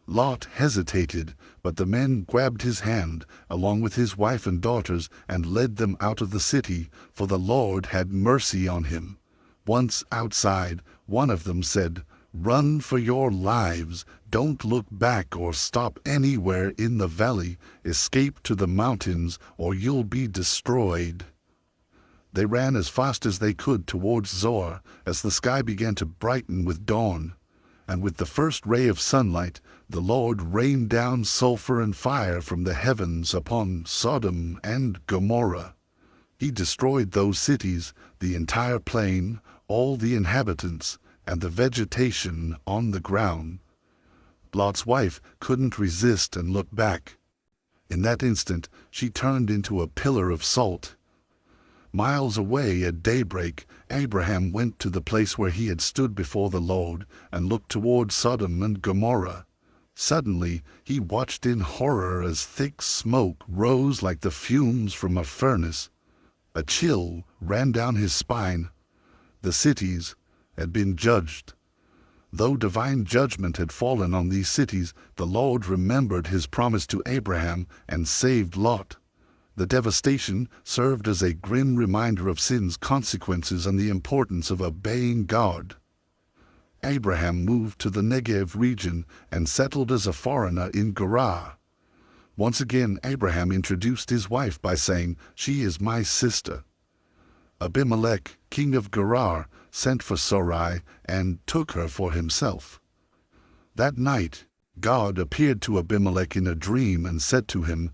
Lot hesitated, but the men grabbed his hand, along with his wife and daughters, and led them out of the city, for the Lord had mercy on him. Once outside, one of them said, "Run for your lives. Don't look back or stop anywhere in the valley. Escape to the mountains, or you'll be destroyed." They ran as fast as they could towards Zoar, as the sky began to brighten with dawn. And with the first ray of sunlight, the Lord rained down sulfur and fire from the heavens upon Sodom and Gomorrah. He destroyed those cities, the entire plain, all the inhabitants, and the vegetation on the ground. Lot's wife couldn't resist and looked back. In that instant, she turned into a pillar of salt. Miles away at daybreak, Abraham went to the place where he had stood before the Lord and looked toward Sodom and Gomorrah. Suddenly, he watched in horror as thick smoke rose like the fumes from a furnace. A chill ran down his spine. The cities had been judged. Though divine judgment had fallen on these cities, the Lord remembered his promise to Abraham and saved Lot. The devastation served as a grim reminder of sin's consequences and the importance of obeying God. Abraham moved to the Negev region and settled as a foreigner in Gerar. Once again, Abraham introduced his wife by saying, "She is my sister." Abimelech, king of Gerar, sent for Sarai and took her for himself. That night, God appeared to Abimelech in a dream and said to him,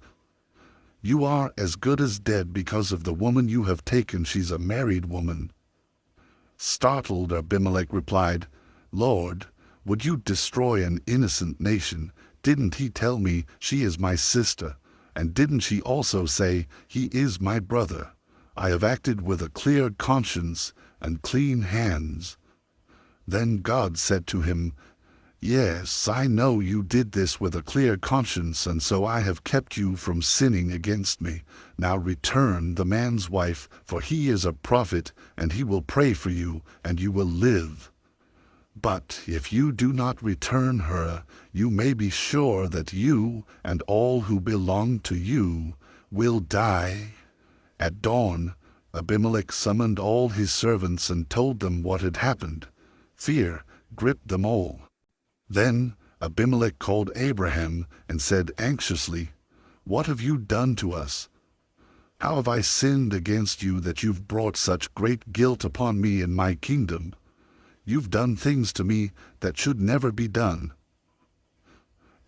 "You are as good as dead because of the woman you have taken. She's a married woman." Startled, Abimelech replied, "Lord, would you destroy an innocent nation? Didn't he tell me she is my sister? And didn't she also say, he is my brother? I have acted with a clear conscience and clean hands." Then God said to him, "Yes, I know you did this with a clear conscience, and so I have kept you from sinning against me. Now return the man's wife, for he is a prophet, and he will pray for you, and you will live. But if you do not return her, you may be sure that you and all who belong to you will die." At dawn, Abimelech summoned all his servants and told them what had happened. Fear gripped them all. Then Abimelech called Abraham and said anxiously, "What have you done to us? How have I sinned against you that you've brought such great guilt upon me and my kingdom? You've done things to me that should never be done."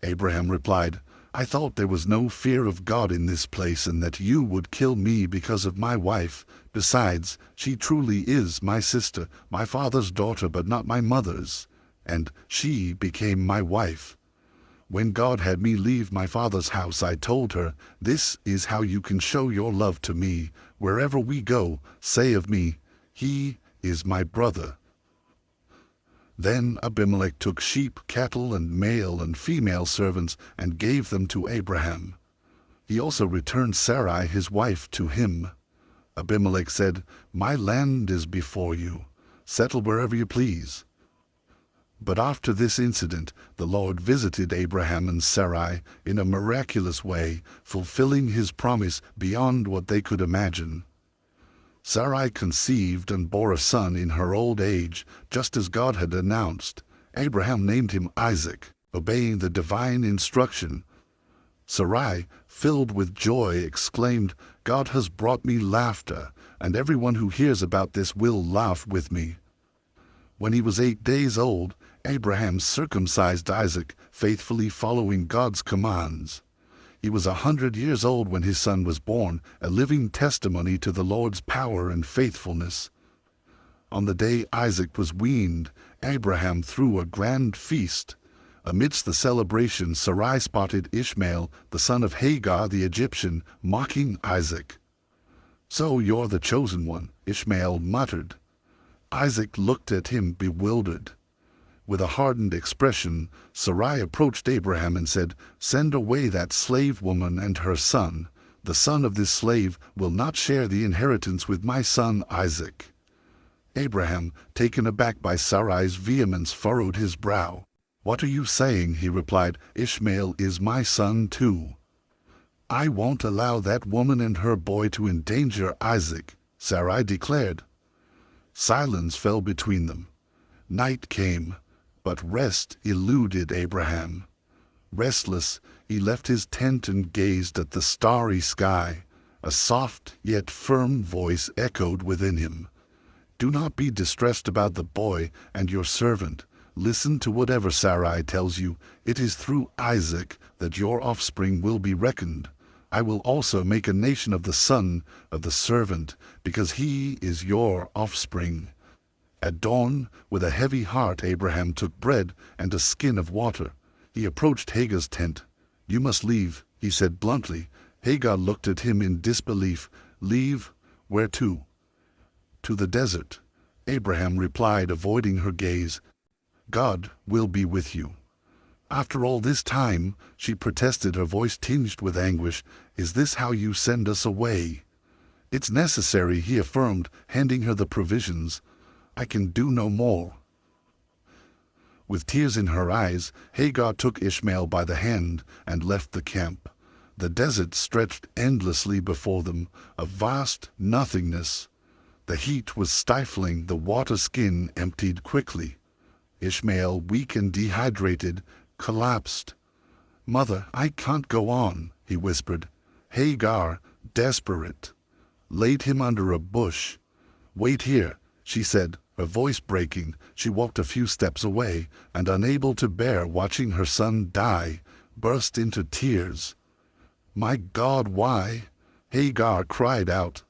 Abraham replied, I thought there was no fear of God in this place and that you would kill me because of my wife. Besides, she truly is my sister, my father's daughter but not my mother's, and she became my wife. When God had me leave my father's house, I told her, 'This is how you can show your love to me. Wherever we go, say of me, he is my brother.' Then Abimelech took sheep, cattle, and male and female servants, and gave them to Abraham. He also returned Sarai his wife to him. Abimelech said, 'My land is before you. Settle wherever you please.' But after this incident, the Lord visited Abraham and Sarai in a miraculous way, fulfilling his promise beyond what they could imagine. Sarai conceived and bore a son in her old age, just as God had announced. Abraham named him Isaac, obeying the divine instruction. Sarai, filled with joy, exclaimed, 'God has brought me laughter, and everyone who hears about this will laugh with me.' When he was 8 days old, Abraham circumcised Isaac, faithfully following God's commands. He was 100 years old when his son was born, a living testimony to the Lord's power and faithfulness. On the day Isaac was weaned, Abraham threw a grand feast. Amidst the celebration, Sarai spotted Ishmael, the son of Hagar the Egyptian, mocking Isaac. 'So you're the chosen one,' Ishmael muttered. Isaac looked at him bewildered. With a hardened expression, Sarai approached Abraham and said, 'Send away that slave woman and her son. The son of this slave will not share the inheritance with my son Isaac.' Abraham, taken aback by Sarai's vehemence, furrowed his brow. 'What are you saying?' he replied. 'Ishmael is my son too.' 'I won't allow that woman and her boy to endanger Isaac,' Sarai declared. Silence fell between them. Night came, but rest eluded Abraham. Restless, he left his tent and gazed at the starry sky. A soft yet firm voice echoed within him. 'Do not be distressed about the boy and your servant. Listen to whatever Sarai tells you. It is through Isaac that your offspring will be reckoned. I will also make a nation of the son of the servant, because he is your offspring.' At dawn, with a heavy heart, Abraham took bread and a skin of water. He approached Hagar's tent. 'You must leave,' he said bluntly. Hagar looked at him in disbelief. 'Leave? Where to?' 'To the desert,' Abraham replied, avoiding her gaze. 'God will be with you.' 'After all this time,' she protested, her voice tinged with anguish, 'is this how you send us away?' 'It's necessary,' he affirmed, handing her the provisions. 'I can do no more.' With tears in her eyes, Hagar took Ishmael by the hand and left the camp. The desert stretched endlessly before them, a vast nothingness. The heat was stifling, the water skin emptied quickly. Ishmael, weak and dehydrated, collapsed. 'Mother, I can't go on,' he whispered. Hagar, desperate, laid him under a bush. 'Wait here,' she said, her voice breaking. She walked a few steps away, and unable to bear watching her son die, burst into tears. 'My God, why?' Hagar cried out.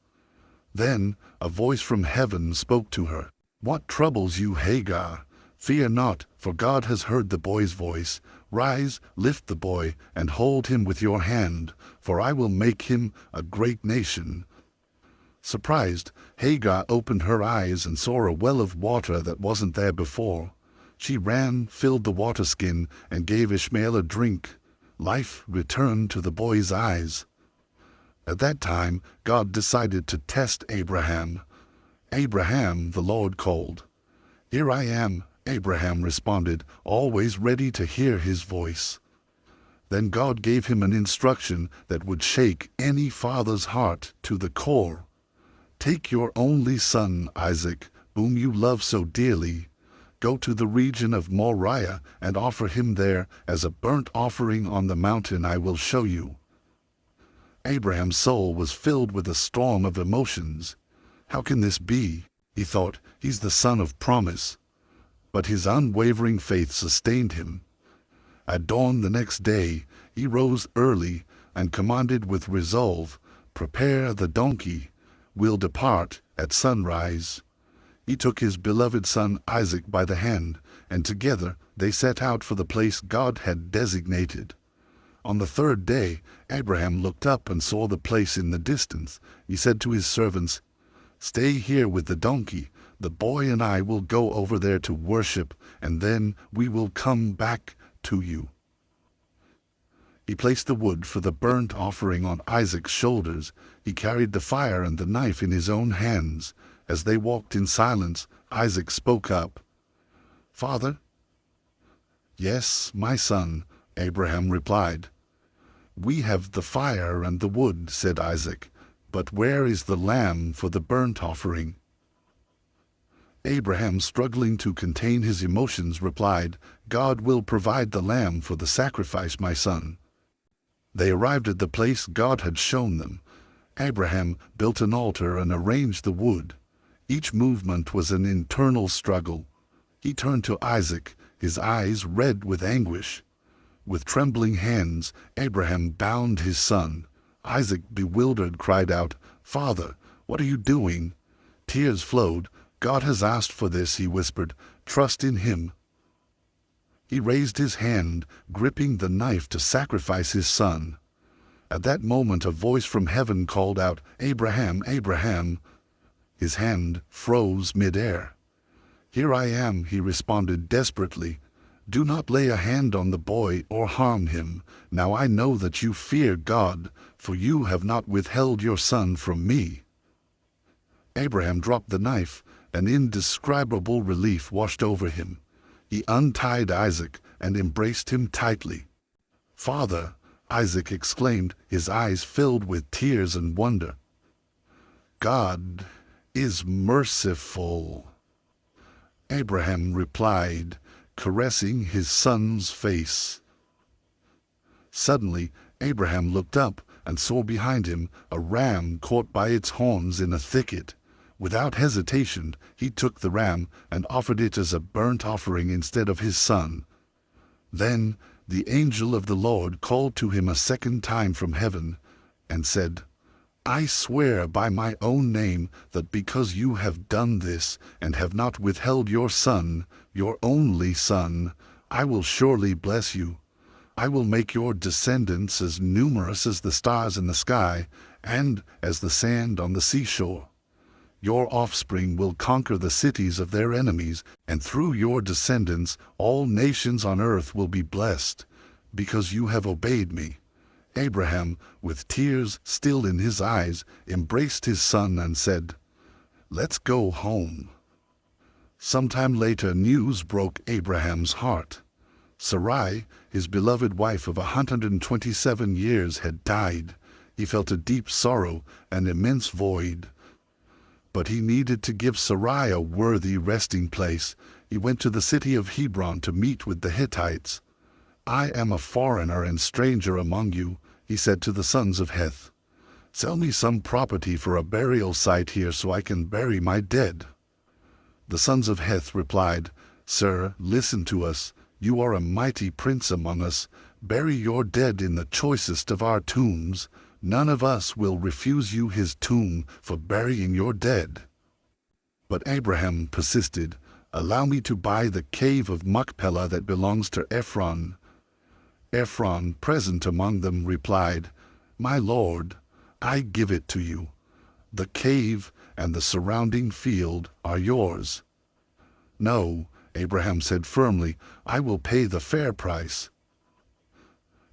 Then a voice from heaven spoke to her. 'What troubles you, Hagar? Fear not, for God has heard the boy's voice. Rise, lift the boy, and hold him with your hand, for I will make him a great nation.' Surprised, Hagar opened her eyes and saw a well of water that wasn't there before. She ran, filled the water skin, and gave Ishmael a drink. Life returned to the boy's eyes. At that time, God decided to test Abraham. 'Abraham,' the Lord called. 'Here I am,' Abraham responded, always ready to hear his voice. Then God gave him an instruction that would shake any father's heart to the core. 'Take your only son, Isaac, whom you love so dearly. Go to the region of Moriah and offer him there as a burnt offering on the mountain I will show you.' Abraham's soul was filled with a storm of emotions. 'How can this be?' he thought. 'He's the son of promise.' But his unwavering faith sustained him. At dawn the next day, He rose early and commanded with resolve, "Prepare the donkey. We'll depart at sunrise." He took his beloved son Isaac by the hand, and together they set out for the place God had designated. On the third day, Abraham looked up and saw the place in the distance. He said to his servants, "Stay here with the donkey. The boy and I will go over there to worship, and then we will come back to you." He placed the wood for the burnt offering on Isaac's shoulders. He carried the fire and the knife in his own hands. As they walked in silence, Isaac spoke up. "Father?" "Yes, my son," Abraham replied. "We have the fire and the wood," said Isaac, "but where is the lamb for the burnt offering?" Abraham, struggling to contain his emotions, replied, "God will provide the lamb for the sacrifice, my son." They arrived at the place God had shown them. Abraham built an altar and arranged the wood. Each movement was an internal struggle. He turned to Isaac, his eyes red with anguish. With trembling hands, Abraham bound his son. Isaac, bewildered, cried out, "Father, what are you doing?" Tears flowed. "God has asked for this," he whispered. "Trust in him." He raised his hand, gripping the knife to sacrifice his son. At that moment a voice from heaven called out, "Abraham, Abraham!" His hand froze mid-air. "Here I am," he responded desperately. "Do not lay a hand on the boy or harm him. Now I know that you fear God, for you have not withheld your son from me." Abraham dropped the knife. An indescribable relief washed over him. He untied Isaac and embraced him tightly. "Father," Isaac exclaimed, his eyes filled with tears and wonder. "God is merciful," Abraham replied, caressing his son's face. Suddenly, Abraham looked up and saw behind him a ram caught by its horns in a thicket. Without hesitation, he took the ram and offered it as a burnt offering instead of his son. Then the angel of the Lord called to him a second time from heaven and said, "I swear by my own name that because you have done this and have not withheld your son, your only son, I will surely bless you. I will make your descendants as numerous as the stars in the sky and as the sand on the seashore. Your offspring will conquer the cities of their enemies, and through your descendants all nations on earth will be blessed, because you have obeyed me." Abraham, with tears still in his eyes, embraced his son and said, "Let's go home." Sometime later, news broke Abraham's heart. Sarai, his beloved wife of 127 years, had died. He felt a deep sorrow, an immense void. But he needed to give Sarai a worthy resting place. He went to the city of Hebron to meet with the Hittites. "I am a foreigner and stranger among you," he said to the sons of Heth. "Sell me some property for a burial site here so I can bury my dead." The sons of Heth replied, "Sir, listen to us. You are a mighty prince among us. Bury your dead in the choicest of our tombs. None of us will refuse you his tomb for burying your dead." But Abraham persisted, "Allow me to buy the cave of Machpelah that belongs to Ephron." Ephron, present among them, replied, "My lord, I give it to you. The cave and the surrounding field are yours." "No," Abraham said firmly, "I will pay the fair price."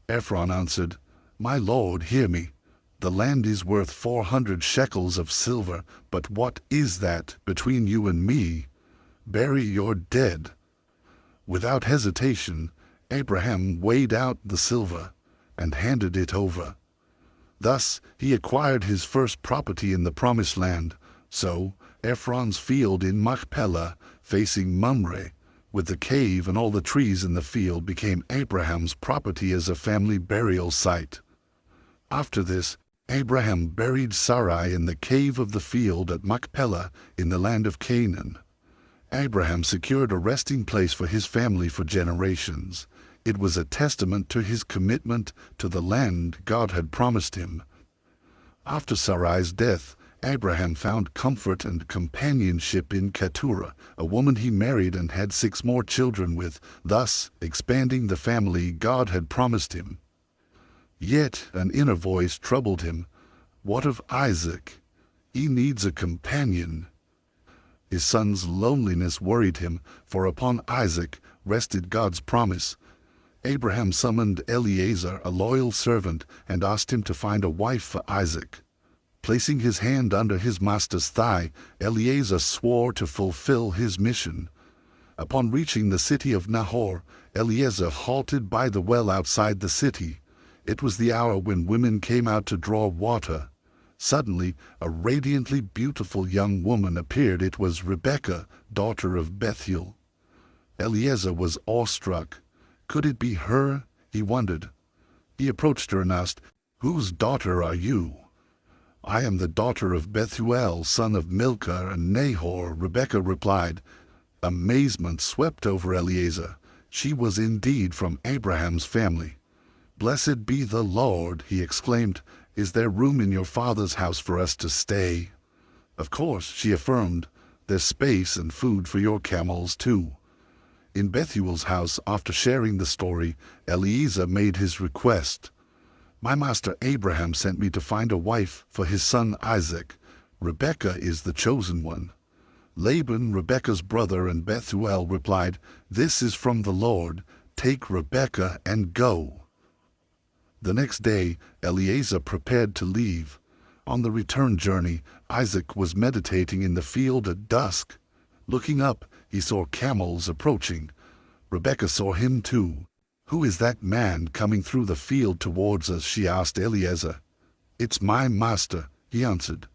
Ephron answered, "My lord, hear me. The land is worth 400 shekels of silver, but what is that between you and me? Bury your dead." Without hesitation, Abraham weighed out the silver and handed it over. Thus he acquired his first property in the Promised Land. So Ephron's field in Machpelah, facing Mamre, with the cave and all the trees in the field, became Abraham's property as a family burial site. After this, Abraham buried Sarai in the cave of the field at Machpelah in the land of Canaan. Abraham secured a resting place for his family for generations. It was a testament to his commitment to the land God had promised him. After Sarai's death, Abraham found comfort and companionship in Keturah, a woman he married and had 6 more children with, thus expanding the family God had promised him. Yet an inner voice troubled him. What of Isaac? He needs a companion. His son's loneliness worried him, for upon Isaac rested God's promise. Abraham summoned Eliezer, a loyal servant, and asked him to find a wife for Isaac. Placing his hand under his master's thigh, Eliezer swore to fulfill his mission. Upon reaching the city of Nahor, Eliezer halted by the well outside the city. It was the hour when women came out to draw water. Suddenly, a radiantly beautiful young woman appeared. It was Rebekah, daughter of Bethuel. Eliezer was awestruck. Could it be her? He wondered. He approached her and asked, "Whose daughter are you?" "I am the daughter of Bethuel, son of Milcah and Nahor," Rebekah replied. Amazement swept over Eliezer. She was indeed from Abraham's family. "Blessed be the Lord," he exclaimed. "Is there room in your father's house for us to stay?" "Of course," she affirmed. "There's space and food for your camels, too." In Bethuel's house, after sharing the story, Eliezer made his request. "My master Abraham sent me to find a wife for his son Isaac. Rebekah is the chosen one." Laban, Rebekah's brother, and Bethuel replied, "This is from the Lord. Take Rebekah and go." The next day, Eliezer prepared to leave. On the return journey, Isaac was meditating in the field at dusk. Looking up, he saw camels approaching. Rebekah saw him too. "Who is that man coming through the field towards us?" she asked Eliezer. "It's my master," he answered.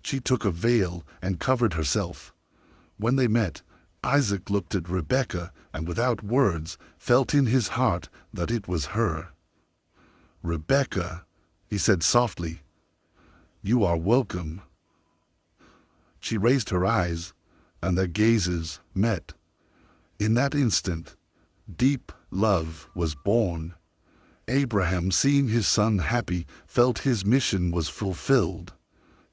She took a veil and covered herself. When they met, Isaac looked at Rebekah and without words felt in his heart that it was her. "Rebekah," he said softly, "you are welcome." She raised her eyes, and their gazes met. In that instant, deep love was born. Abraham, seeing his son happy, felt his mission was fulfilled.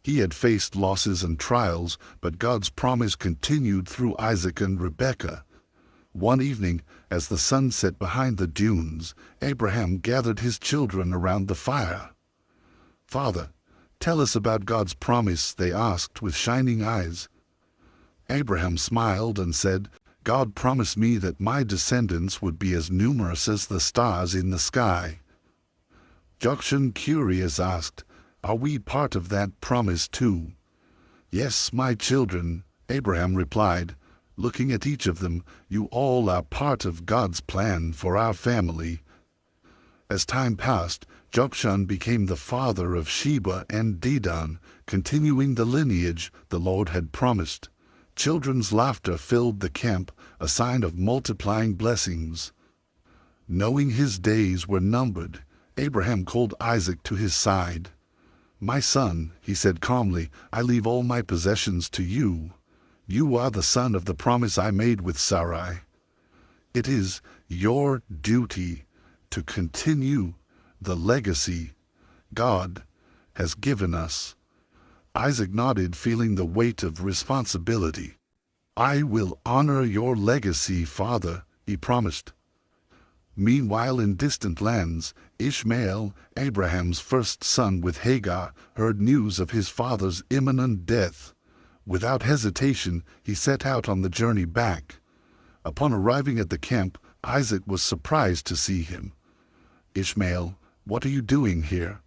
He had faced losses and trials, but God's promise continued through Isaac and Rebekah. One evening, as the sun set behind the dunes, Abraham gathered his children around the fire. "Father, tell us about God's promise," they asked with shining eyes. Abraham smiled and said, "God promised me that my descendants would be as numerous as the stars in the sky." Jokshan, curious, asked, "Are we part of that promise too?" "Yes, my children," Abraham replied. Looking at each of them, "You all are part of God's plan for our family." As time passed, Jokshan became the father of Sheba and Dedan, continuing the lineage the Lord had promised. Children's laughter filled the camp, a sign of multiplying blessings. Knowing his days were numbered, Abraham called Isaac to his side. "My son," he said calmly, "I leave all my possessions to you. You are the son of the promise I made with Sarai. It is your duty to continue the legacy God has given us." Isaac nodded, feeling the weight of responsibility. "I will honor your legacy, father," he promised. Meanwhile, in distant lands, Ishmael, Abraham's first son with Hagar, heard news of his father's imminent death. Without hesitation, he set out on the journey back. Upon arriving at the camp, Isaac was surprised to see him. "Ishmael, what are you doing here?"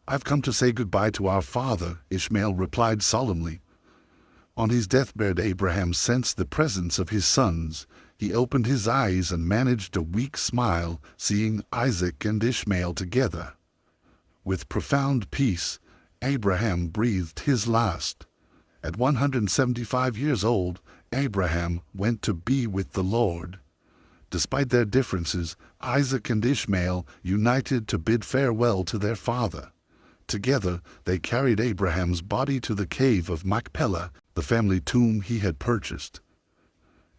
"I've come to say goodbye to our father," Ishmael replied solemnly. On his deathbed, Abraham sensed the presence of his sons. He opened his eyes and managed a weak smile, seeing Isaac and Ishmael together. With profound peace, Abraham breathed his last. At 175 years old, Abraham went to be with the Lord. Despite their differences, Isaac and Ishmael united to bid farewell to their father. Together, they carried Abraham's body to the cave of Machpelah, the family tomb he had purchased.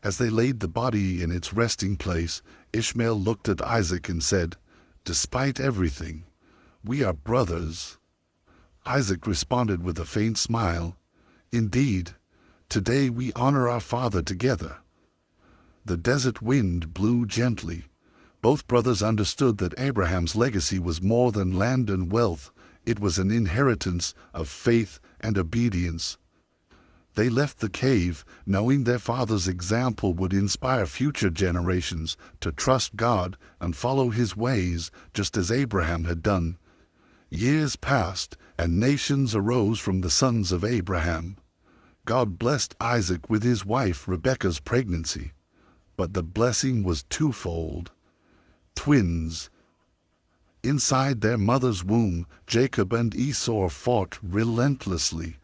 As they laid the body in its resting place, Ishmael looked at Isaac and said, "Despite everything, we are brothers." Isaac responded with a faint smile, "Indeed, today we honor our father together." The desert wind blew gently. Both brothers understood that Abraham's legacy was more than land and wealth. It was an inheritance of faith and obedience. They left the cave, knowing their father's example would inspire future generations to trust God and follow His ways, just as Abraham had done. Years passed, and nations arose from the sons of Abraham. God blessed Isaac with his wife Rebekah's pregnancy, but the blessing was twofold. Twins. Inside their mother's womb, Jacob and Esau fought relentlessly.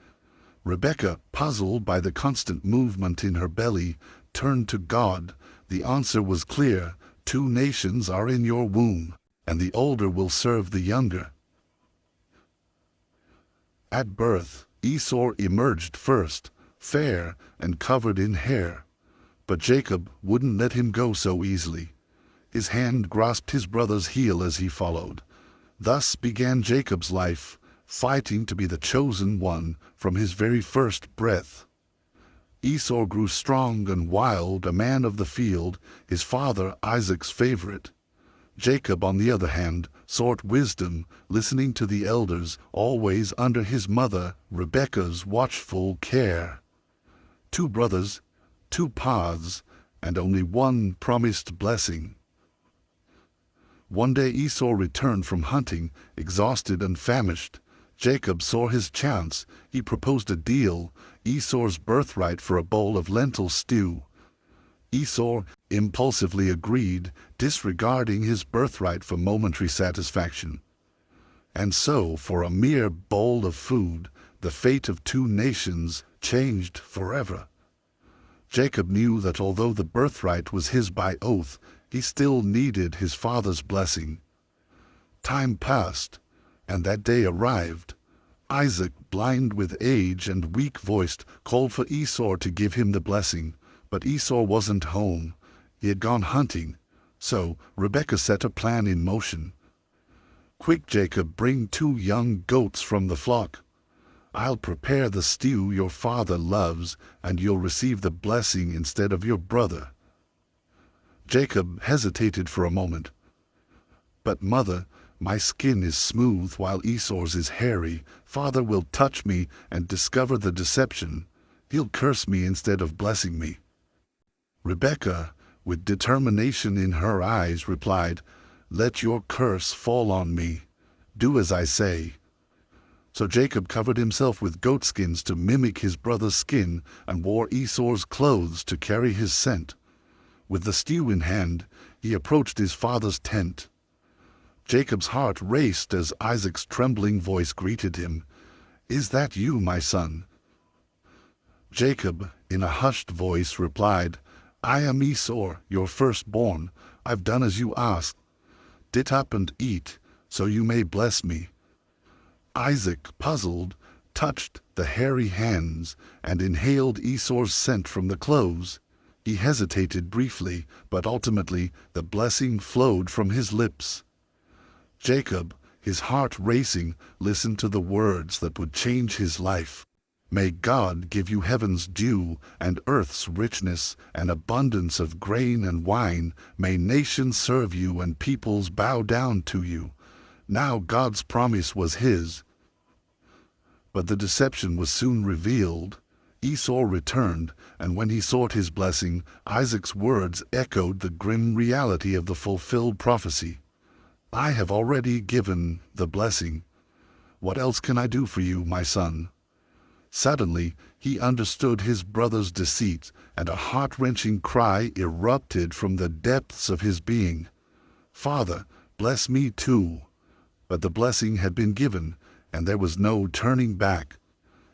Rebekah, puzzled by the constant movement in her belly, turned to God. The answer was clear: 2 nations are in your womb, and the older will serve the younger. At birth, Esau emerged first, fair and covered in hair. But Jacob wouldn't let him go so easily. His hand grasped his brother's heel as he followed. Thus began Jacob's life, fighting to be the chosen one from his very first breath. Esau grew strong and wild, a man of the field, his father Isaac's favorite. Jacob, on the other hand, sought wisdom, listening to the elders, always under his mother Rebekah's watchful care. 2 brothers, 2 paths, and only one promised blessing. One day Esau returned from hunting, exhausted and famished. Jacob saw his chance. He proposed a deal: Esau's birthright for a bowl of lentil stew. Esau impulsively agreed, disregarding his birthright for momentary satisfaction. And so, for a mere bowl of food, the fate of 2 nations changed forever. Jacob knew that although the birthright was his by oath, he still needed his father's blessing. Time passed, and that day arrived. Isaac, blind with age and weak-voiced, called for Esau to give him the blessing, but Esau wasn't home. He had gone hunting. So Rebekah set a plan in motion. "Quick, Jacob, bring 2 young goats from the flock. I'll prepare the stew your father loves, and you'll receive the blessing instead of your brother." Jacob hesitated for a moment. "But mother, my skin is smooth while Esau's is hairy. Father will touch me and discover the deception. He'll curse me instead of blessing me." Rebekah, with determination in her eyes, replied, "Let your curse fall on me. Do as I say." So Jacob covered himself with goatskins to mimic his brother's skin and wore Esau's clothes to carry his scent. With the stew in hand, he approached his father's tent. Jacob's heart raced as Isaac's trembling voice greeted him. "Is that you, my son?" Jacob, in a hushed voice, replied, "I am Esau, your firstborn. I've done as you asked. Get up and eat, so you may bless me." Isaac, puzzled, touched the hairy hands and inhaled Esau's scent from the clothes. He hesitated briefly, but ultimately the blessing flowed from his lips. Jacob, his heart racing, listened to the words that would change his life. "May God give you heaven's dew and earth's richness, an abundance of grain and wine. May nations serve you and peoples bow down to you." Now God's promise was his. But the deception was soon revealed. Esau returned, and when he sought his blessing, Isaac's words echoed the grim reality of the fulfilled prophecy. "I have already given the blessing. What else can I do for you, my son?" Suddenly, he understood his brother's deceit, and a heart-wrenching cry erupted from the depths of his being. "Father, bless me too." But the blessing had been given, and there was no turning back.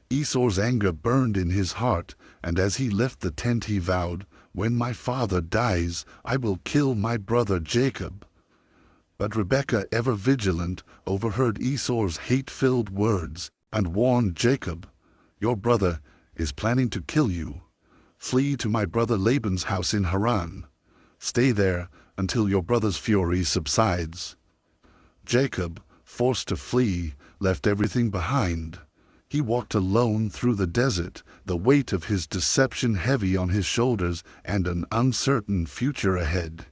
Esau's anger burned in his heart, and as he left the tent he vowed, "When my father dies, I will kill my brother Jacob." But Rebekah, ever vigilant, overheard Esau's hate-filled words and warned Jacob, "Your brother is planning to kill you. Flee to my brother Laban's house in Haran. Stay there until your brother's fury subsides." Jacob, forced to flee, left everything behind. He walked alone through the desert, the weight of his deception heavy on his shoulders and an uncertain future ahead.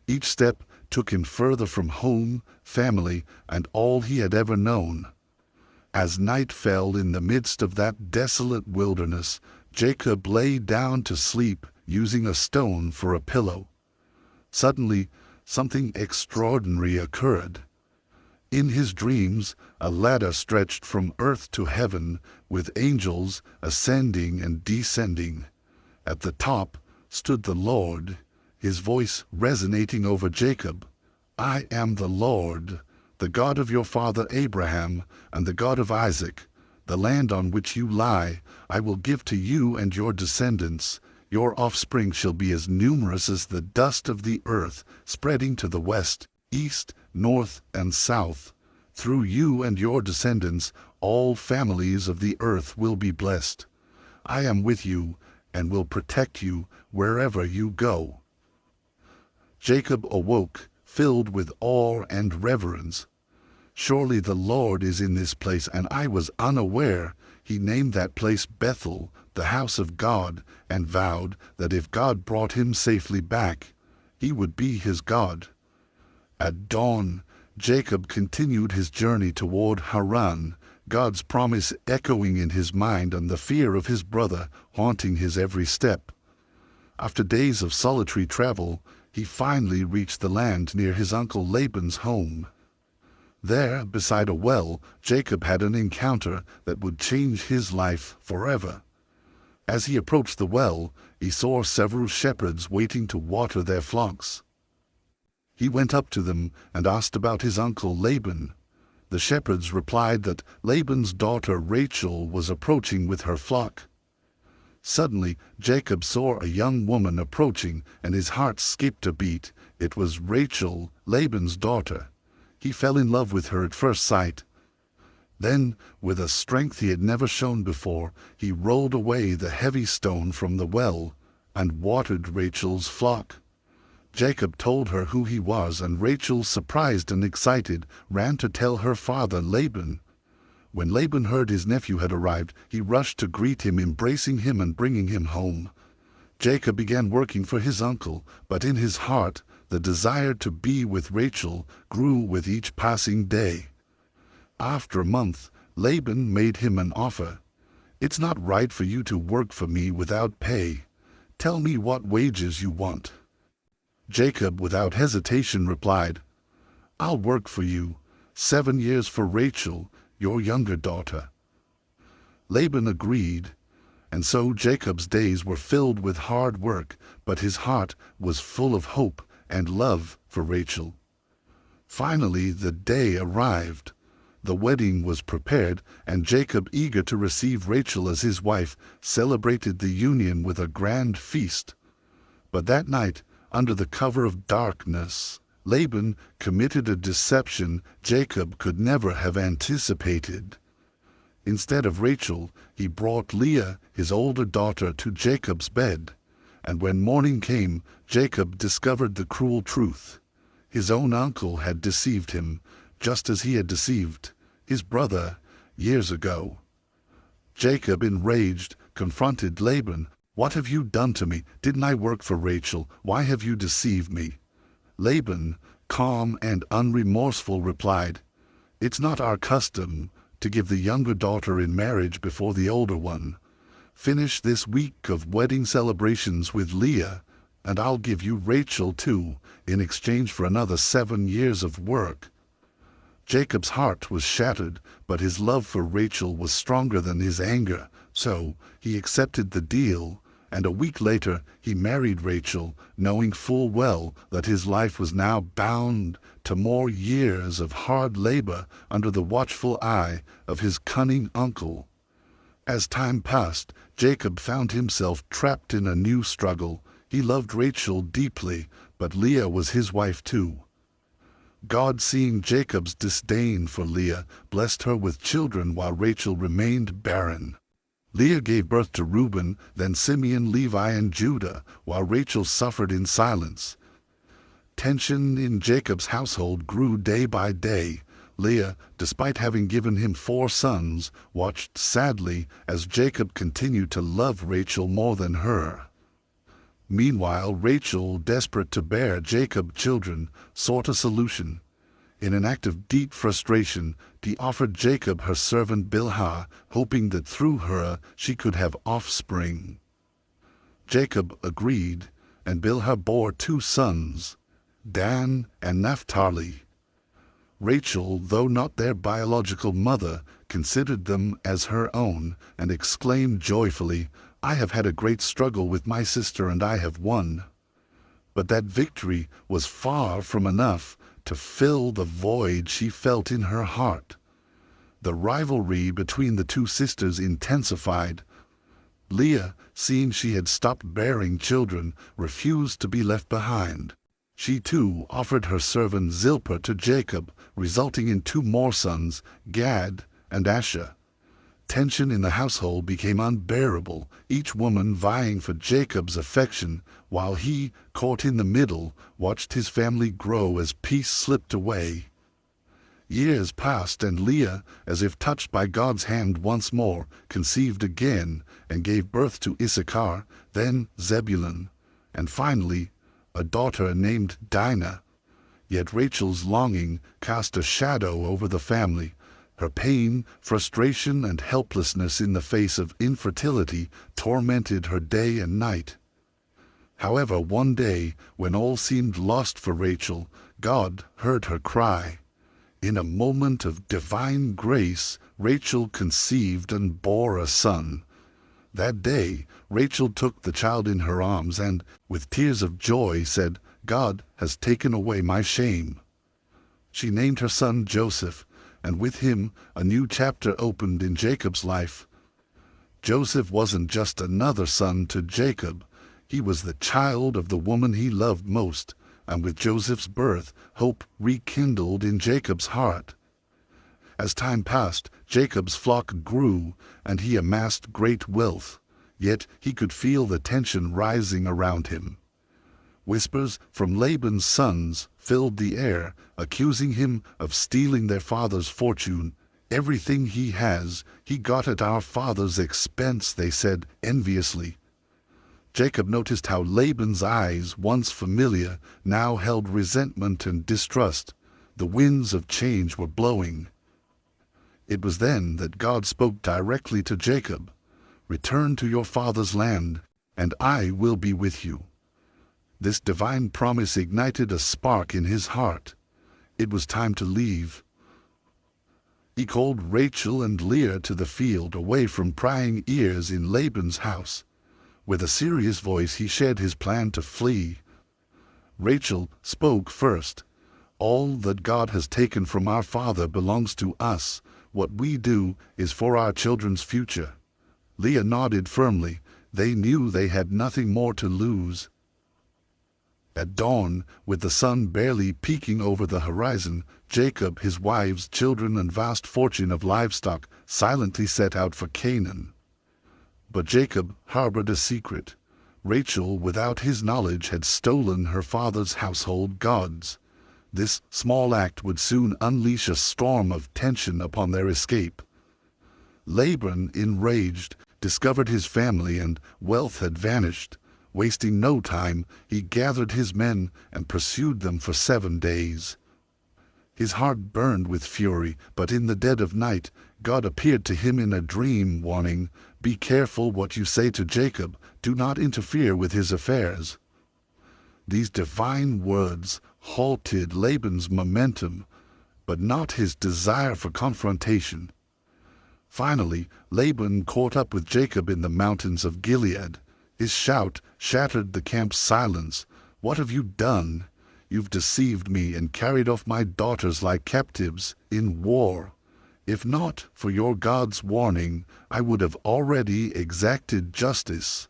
Each step took him further from home, family, and all he had ever known. As night fell in the midst of that desolate wilderness, Jacob lay down to sleep, using a stone for a pillow. Suddenly, something extraordinary occurred. In his dreams, a ladder stretched from earth to heaven, with angels ascending and descending. At the top stood the Lord, his voice resonating over Jacob. "I am the Lord, the God of your father Abraham, and the God of Isaac. The land on which you lie I will give to you and your descendants. Your offspring shall be as numerous as the dust of the earth, spreading to the west, east, north, and south. Through you and your descendants, all families of the earth will be blessed. I am with you and will protect you wherever you go." Jacob awoke, filled with awe and reverence. "Surely the Lord is in this place, and I was unaware." He named that place Bethel, the house of God, and vowed that if God brought him safely back, he would be his God. At dawn, Jacob continued his journey toward Haran, God's promise echoing in his mind and the fear of his brother haunting his every step. After days of solitary travel, he finally reached the land near his uncle Laban's home. There, beside a well, Jacob had an encounter that would change his life forever. As he approached the well, he saw several shepherds waiting to water their flocks. He went up to them and asked about his uncle Laban. The shepherds replied that Laban's daughter Rachel was approaching with her flock. Suddenly, Jacob saw a young woman approaching, and his heart skipped a beat. It was Rachel, Laban's daughter. He fell in love with her at first sight. Then, with a strength he had never shown before, he rolled away the heavy stone from the well and watered Rachel's flock. Jacob told her who he was, and Rachel, surprised and excited, ran to tell her father Laban. When Laban heard his nephew had arrived, he rushed to greet him, embracing him and bringing him home. Jacob began working for his uncle, but in his heart the desire to be with Rachel grew with each passing day. After a month, Laban made him an offer. "It's not right for you to work for me without pay. Tell me what wages you want." Jacob, without hesitation, replied, "I'll work for you 7 years for Rachel, your younger daughter." Laban agreed, and so Jacob's days were filled with hard work, but his heart was full of hope and love for Rachel. Finally, the day arrived. The wedding was prepared, and Jacob, eager to receive Rachel as his wife, celebrated the union with a grand feast. But that night, under the cover of darkness, Laban committed a deception Jacob could never have anticipated. Instead of Rachel, he brought Leah, his older daughter, to Jacob's bed. And when morning came, Jacob discovered the cruel truth. His own uncle had deceived him, just as he had deceived his brother years ago. Jacob, enraged, confronted Laban. "What have you done to me? Didn't I work for Rachel? Why have you deceived me?" Laban, calm and unremorseful, replied, "It's not our custom to give the younger daughter in marriage before the older one. Finish this week of wedding celebrations with Leah, and I'll give you Rachel too, in exchange for another 7 years of work." Jacob's heart was shattered, but his love for Rachel was stronger than his anger, so he accepted the deal, and a week later he married Rachel, knowing full well that his life was now bound to more years of hard labor under the watchful eye of his cunning uncle. As time passed, Jacob found himself trapped in a new struggle. He loved Rachel deeply, but Leah was his wife too. God, seeing Jacob's disdain for Leah, blessed her with children while Rachel remained barren. Leah gave birth to Reuben, then Simeon, Levi, and Judah, while Rachel suffered in silence. Tension in Jacob's household grew day by day. Leah, despite having given him 4 sons, watched sadly as Jacob continued to love Rachel more than her. Meanwhile, Rachel, desperate to bear Jacob's children, sought a solution. In an act of deep frustration, she offered Jacob her servant Bilhah, hoping that through her she could have offspring. Jacob agreed, and Bilhah bore 2 sons, Dan and Naphtali. Rachel, though not their biological mother, considered them as her own, and exclaimed joyfully, "I have had a great struggle with my sister and I have won." But that victory was far from enough to fill the void she felt in her heart. The rivalry between the 2 sisters intensified. Leah, seeing she had stopped bearing children, refused to be left behind. She too offered her servant Zilpah to Jacob, resulting in 2 more sons, Gad and Asher. Tension in the household became unbearable, each woman vying for Jacob's affection, while he, caught in the middle, watched his family grow as peace slipped away. Years passed, and Leah, as if touched by God's hand once more, conceived again and gave birth to Issachar, then Zebulun, and finally a daughter named Dinah. Yet Rachel's longing cast a shadow over the family. Her pain, frustration, and helplessness in the face of infertility tormented her day and night. However, one day, when all seemed lost for Rachel, God heard her cry. In a moment of divine grace, Rachel conceived and bore a son. That day, Rachel took the child in her arms and, with tears of joy, said, "God has taken away my shame." She named her son Joseph, and with him a new chapter opened in Jacob's life. Joseph wasn't just another son to Jacob. He was the child of the woman he loved most, and with Joseph's birth, hope rekindled in Jacob's heart. As time passed, Jacob's flock grew, and he amassed great wealth, yet he could feel the tension rising around him. Whispers from Laban's sons filled the air, accusing him of stealing their father's fortune. "Everything he has, he got at our father's expense," they said enviously. Jacob noticed how Laban's eyes, once familiar, now held resentment and distrust. The winds of change were blowing. It was then that God spoke directly to Jacob. "Return to your father's land, and I will be with you." This divine promise ignited a spark in his heart. It was time to leave. He called Rachel and Leah to the field, away from prying ears in Laban's house. With a serious voice he shared his plan to flee. Rachel spoke first. "All that God has taken from our father belongs to us. What we do is for our children's future." Leah nodded firmly. They knew they had nothing more to lose. At dawn, with the sun barely peeking over the horizon, Jacob, his wives, children, and vast fortune of livestock silently set out for Canaan. But Jacob harbored a secret. Rachel, without his knowledge, had stolen her father's household gods. This small act would soon unleash a storm of tension upon their escape. Laban, enraged, discovered his family and wealth had vanished. Wasting no time, he gathered his men and pursued them for 7 days. His heart burned with fury, but in the dead of night, God appeared to him in a dream, warning, "Be careful what you say to Jacob. Do not interfere with his affairs." These divine words halted Laban's momentum, but not his desire for confrontation. Finally, Laban caught up with Jacob in the mountains of Gilead. His shout shattered the camp's silence. "What have you done? You've deceived me and carried off my daughters like captives in war. If not for your God's warning, I would have already exacted justice."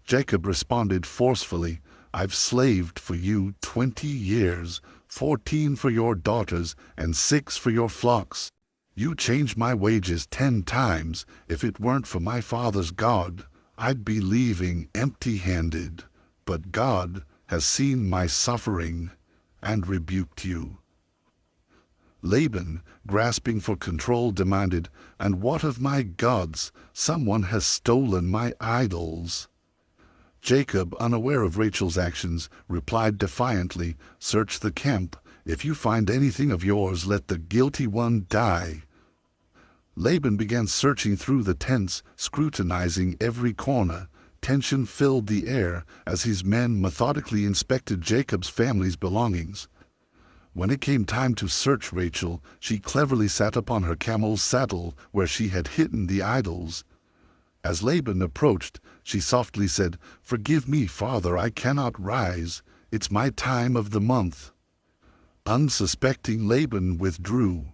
Jacob responded forcefully, "I've slaved for you 20 years, 14 for your daughters, and 6 for your flocks. You changed my wages 10 times. If it weren't for my father's God, I'd be leaving empty-handed. But God has seen my suffering and rebuked you." Laban, grasping for control, demanded, "And what of my gods? Someone has stolen my idols." Jacob, unaware of Rachel's actions, replied defiantly, "Search the camp. If you find anything of yours, let the guilty one die." Laban began searching through the tents, scrutinizing every corner. Tension filled the air as his men methodically inspected Jacob's family's belongings. When it came time to search Rachel, she cleverly sat upon her camel's saddle where she had hidden the idols. As Laban approached, she softly said, "Forgive me, father, I cannot rise. It's my time of the month." Unsuspecting, Laban withdrew.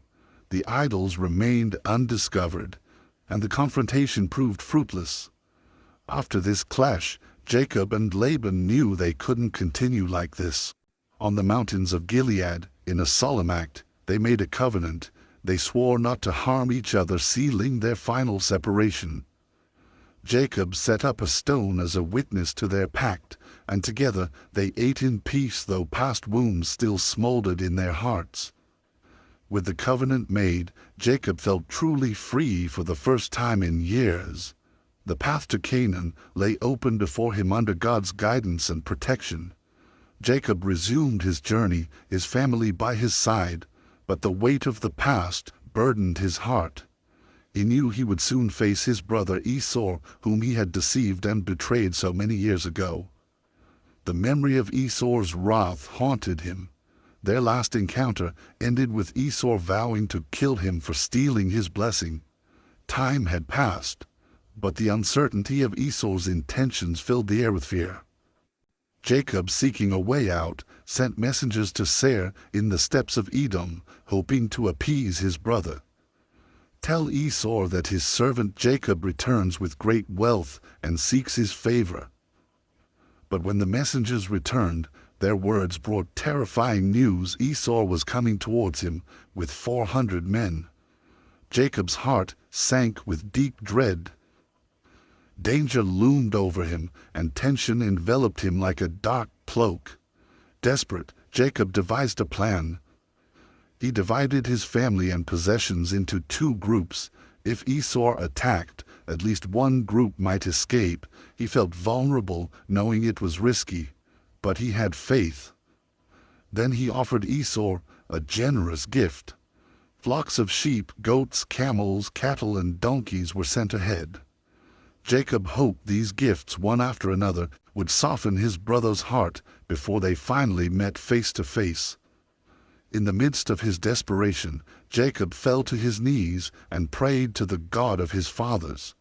The idols remained undiscovered, and the confrontation proved fruitless. After this clash, Jacob and Laban knew they couldn't continue like this. On the mountains of Gilead, in a solemn act, they made a covenant. They swore not to harm each other, sealing their final separation. Jacob set up a stone as a witness to their pact, and together they ate in peace, though past wounds still smoldered in their hearts. With the covenant made, Jacob felt truly free for the first time in years. The path to Canaan lay open before him under God's guidance and protection. Jacob resumed his journey, his family by his side, but the weight of the past burdened his heart. He knew he would soon face his brother Esau, whom he had deceived and betrayed so many years ago. The memory of Esau's wrath haunted him. Their last encounter ended with Esau vowing to kill him for stealing his blessing. Time had passed, but the uncertainty of Esau's intentions filled the air with fear. Jacob, seeking a way out, sent messengers to Seir in the steppes of Edom, hoping to appease his brother. "Tell Esau that his servant Jacob returns with great wealth and seeks his favor." But when the messengers returned, their words brought terrifying news. Esau was coming towards him with 400 men. Jacob's heart sank with deep dread. Danger loomed over him, and tension enveloped him like a dark cloak. Desperate, Jacob devised a plan. He divided his family and possessions into two groups. If Esau attacked, at least one group might escape. He felt vulnerable, knowing it was risky, but he had faith. Then he offered Esau a generous gift. Flocks of sheep, goats, camels, cattle, and donkeys were sent ahead. Jacob hoped these gifts, one after another, would soften his brother's heart before they finally met face to face. In the midst of his desperation, Jacob fell to his knees and prayed to the God of his fathers.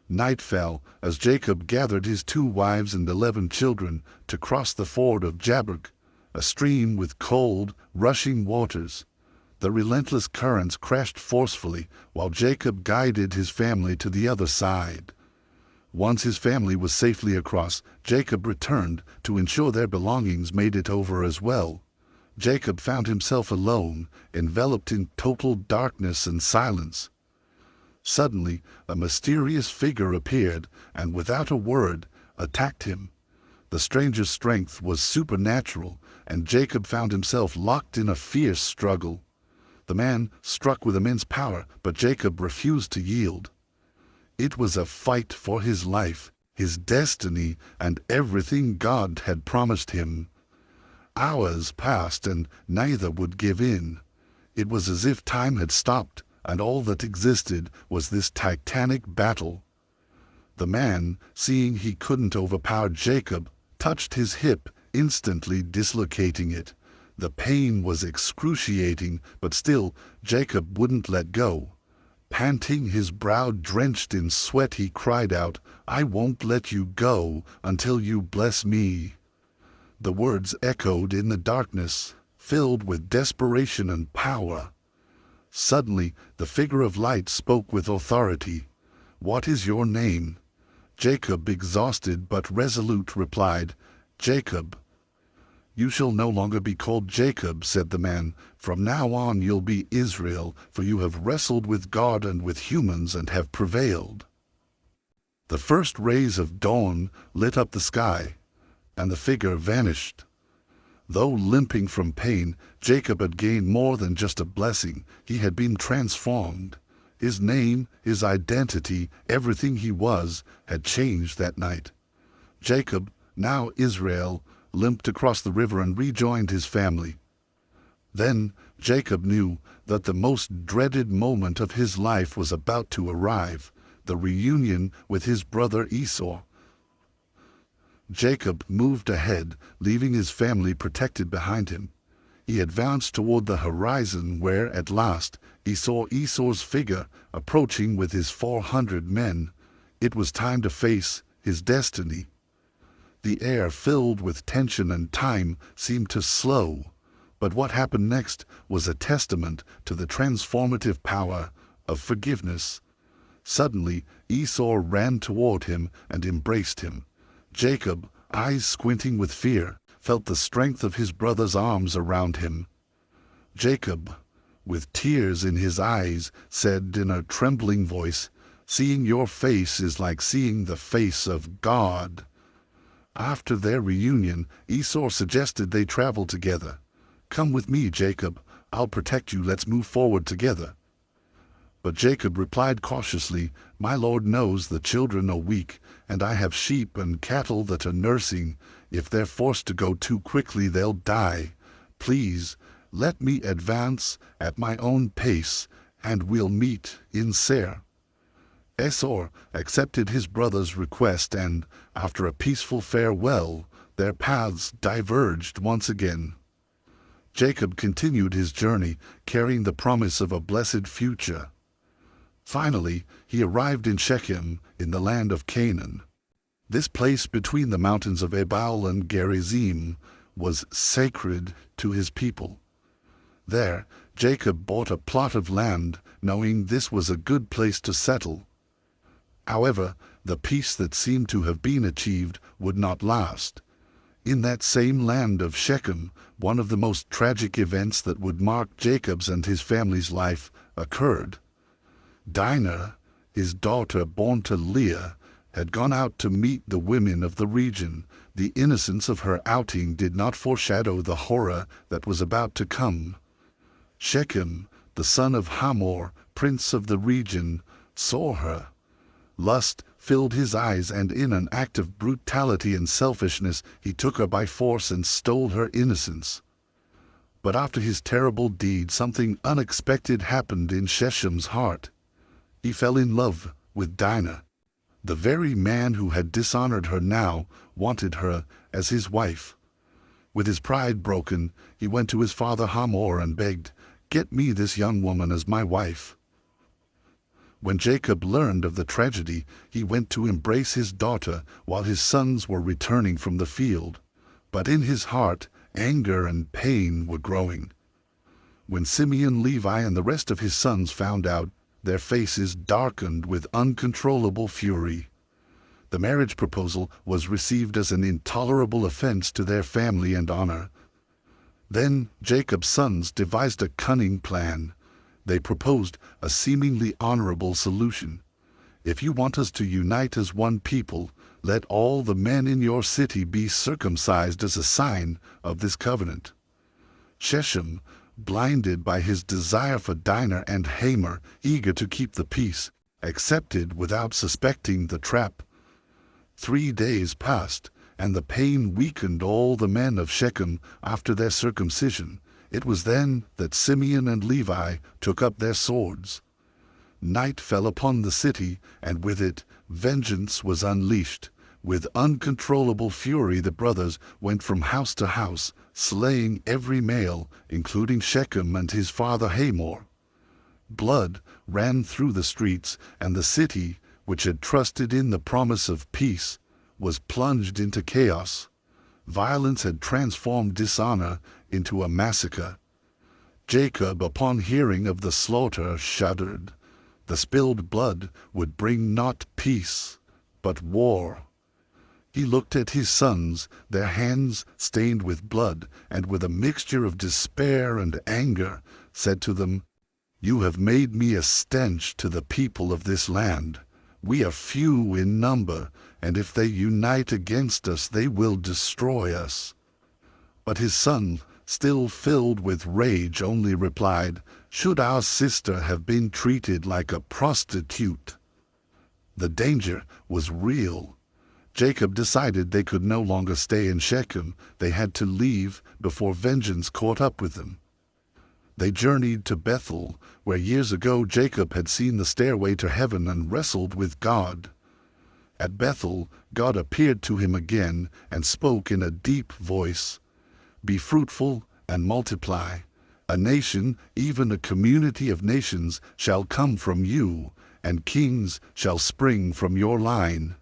Night fell as Jacob gathered his 2 wives and 11 children to cross the ford of Jabbok, a stream with cold, rushing waters. The relentless currents crashed forcefully while Jacob guided his family to the other side. Once his family was safely across, Jacob returned to ensure their belongings made it over as well. Jacob found himself alone, enveloped in total darkness and silence. Suddenly, a mysterious figure appeared, and without a word, attacked him. The stranger's strength was supernatural, and Jacob found himself locked in a fierce struggle. The man struck with immense power, but Jacob refused to yield. It was a fight for his life, his destiny, and everything God had promised him. Hours passed, and neither would give in. It was as if time had stopped, and all that existed was this titanic battle. The man, seeing he couldn't overpower Jacob, touched his hip, instantly dislocating it. The pain was excruciating, but still Jacob wouldn't let go. Panting, his brow drenched in sweat, he cried out, "I won't let you go until you bless me." The words echoed in the darkness, filled with desperation and power. Suddenly, the figure of light spoke with authority. "What is your name?" Jacob, exhausted but resolute, replied, "Jacob." "You shall no longer be called Jacob," said the man. "From now on you'll be Israel, for you have wrestled with God and with humans and have prevailed." The first rays of dawn lit up the sky. and the figure vanished. Though limping from pain, Jacob had gained more than just a blessing. He had been transformed. His name, his identity, everything he was, had changed that night. Jacob, now Israel, limped across the river and rejoined his family. Then Jacob knew that the most dreaded moment of his life was about to arrive, the reunion with his brother Esau. Jacob moved ahead, leaving his family protected behind him. He advanced toward the horizon where, at last, he saw Esau's figure approaching with his 400 men. It was time to face his destiny. The air filled with tension and time seemed to slow. But what happened next was a testament to the transformative power of forgiveness. Suddenly, Esau ran toward him and embraced him. Jacob, eyes squinting with fear, felt the strength of his brother's arms around him. Jacob, with tears in his eyes, said in a trembling voice, "Seeing your face is like seeing the face of God." After their reunion, Esau suggested they travel together. "Come with me, Jacob. I'll protect you. Let's move forward together." But Jacob replied cautiously, "My Lord knows the children are weak, and I have sheep and cattle that are nursing. If they're forced to go too quickly, they'll die. Please, let me advance at my own pace, and we'll meet in Seir." Esau accepted his brother's request, and, after a peaceful farewell, their paths diverged once again. Jacob continued his journey, carrying the promise of a blessed future. Finally, he arrived in Shechem, in the land of Canaan. This place between the mountains of Ebal and Gerizim was sacred to his people. There, Jacob bought a plot of land, knowing this was a good place to settle. However, the peace that seemed to have been achieved would not last. In that same land of Shechem, one of the most tragic events that would mark Jacob's and his family's life occurred. Dinah, his daughter born to Leah, had gone out to meet the women of the region. The innocence of her outing did not foreshadow the horror that was about to come. Shechem, the son of Hamor, prince of the region, saw her. Lust filled his eyes, and in an act of brutality and selfishness he took her by force and stole her innocence. But after his terrible deed, something unexpected happened in Shechem's heart. He fell in love with Dinah. The very man who had dishonored her now wanted her as his wife. With his pride broken, he went to his father Hamor and begged, "Get me this young woman as my wife." When Jacob learned of the tragedy, he went to embrace his daughter while his sons were returning from the field. But in his heart, anger and pain were growing. When Simeon, Levi, and the rest of his sons found out, their faces darkened with uncontrollable fury. The marriage proposal was received as an intolerable offense to their family and honor. Then Jacob's sons devised a cunning plan. They proposed a seemingly honorable solution. "If you want us to unite as one people, let all the men in your city be circumcised as a sign of this covenant." Shechem, blinded by his desire for Dinah and Hamor, eager to keep the peace, accepted without suspecting the trap. 3 days passed, and the pain weakened all the men of Shechem after their circumcision. It was then that Simeon and Levi took up their swords. Night fell upon the city, and with it vengeance was unleashed. With uncontrollable fury the brothers went from house to house, slaying every male, including Shechem and his father Hamor. Blood ran through the streets, and the city, which had trusted in the promise of peace, was plunged into chaos. Violence had transformed dishonor into a massacre. Jacob, upon hearing of the slaughter, shuddered. The spilled blood would bring not peace, but war. He looked at his sons, their hands stained with blood, and with a mixture of despair and anger, said to them, "You have made me a stench to the people of this land. We are few in number, and if they unite against us, they will destroy us." But his son, still filled with rage, only replied, "Should our sister have been treated like a prostitute?" The danger was real. Jacob decided they could no longer stay in Shechem. They had to leave before vengeance caught up with them. They journeyed to Bethel, where years ago Jacob had seen the stairway to heaven and wrestled with God. At Bethel, God appeared to him again and spoke in a deep voice, "Be fruitful and multiply. A nation, even a community of nations, shall come from you, and kings shall spring from your line."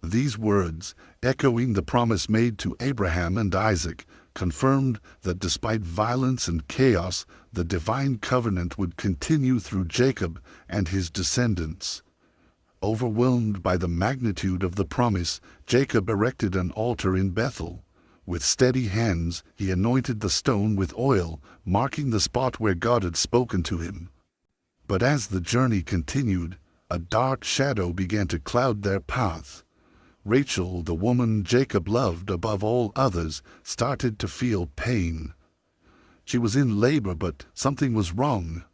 These words, echoing the promise made to Abraham and Isaac, confirmed that despite violence and chaos, the divine covenant would continue through Jacob and his descendants. Overwhelmed by the magnitude of the promise, Jacob erected an altar in Bethel. With steady hands, he anointed the stone with oil, marking the spot where God had spoken to him. But as the journey continued, a dark shadow began to cloud their path. Rachel, the woman Jacob loved above all others, started to feel pain. She was in labor, but something was wrong.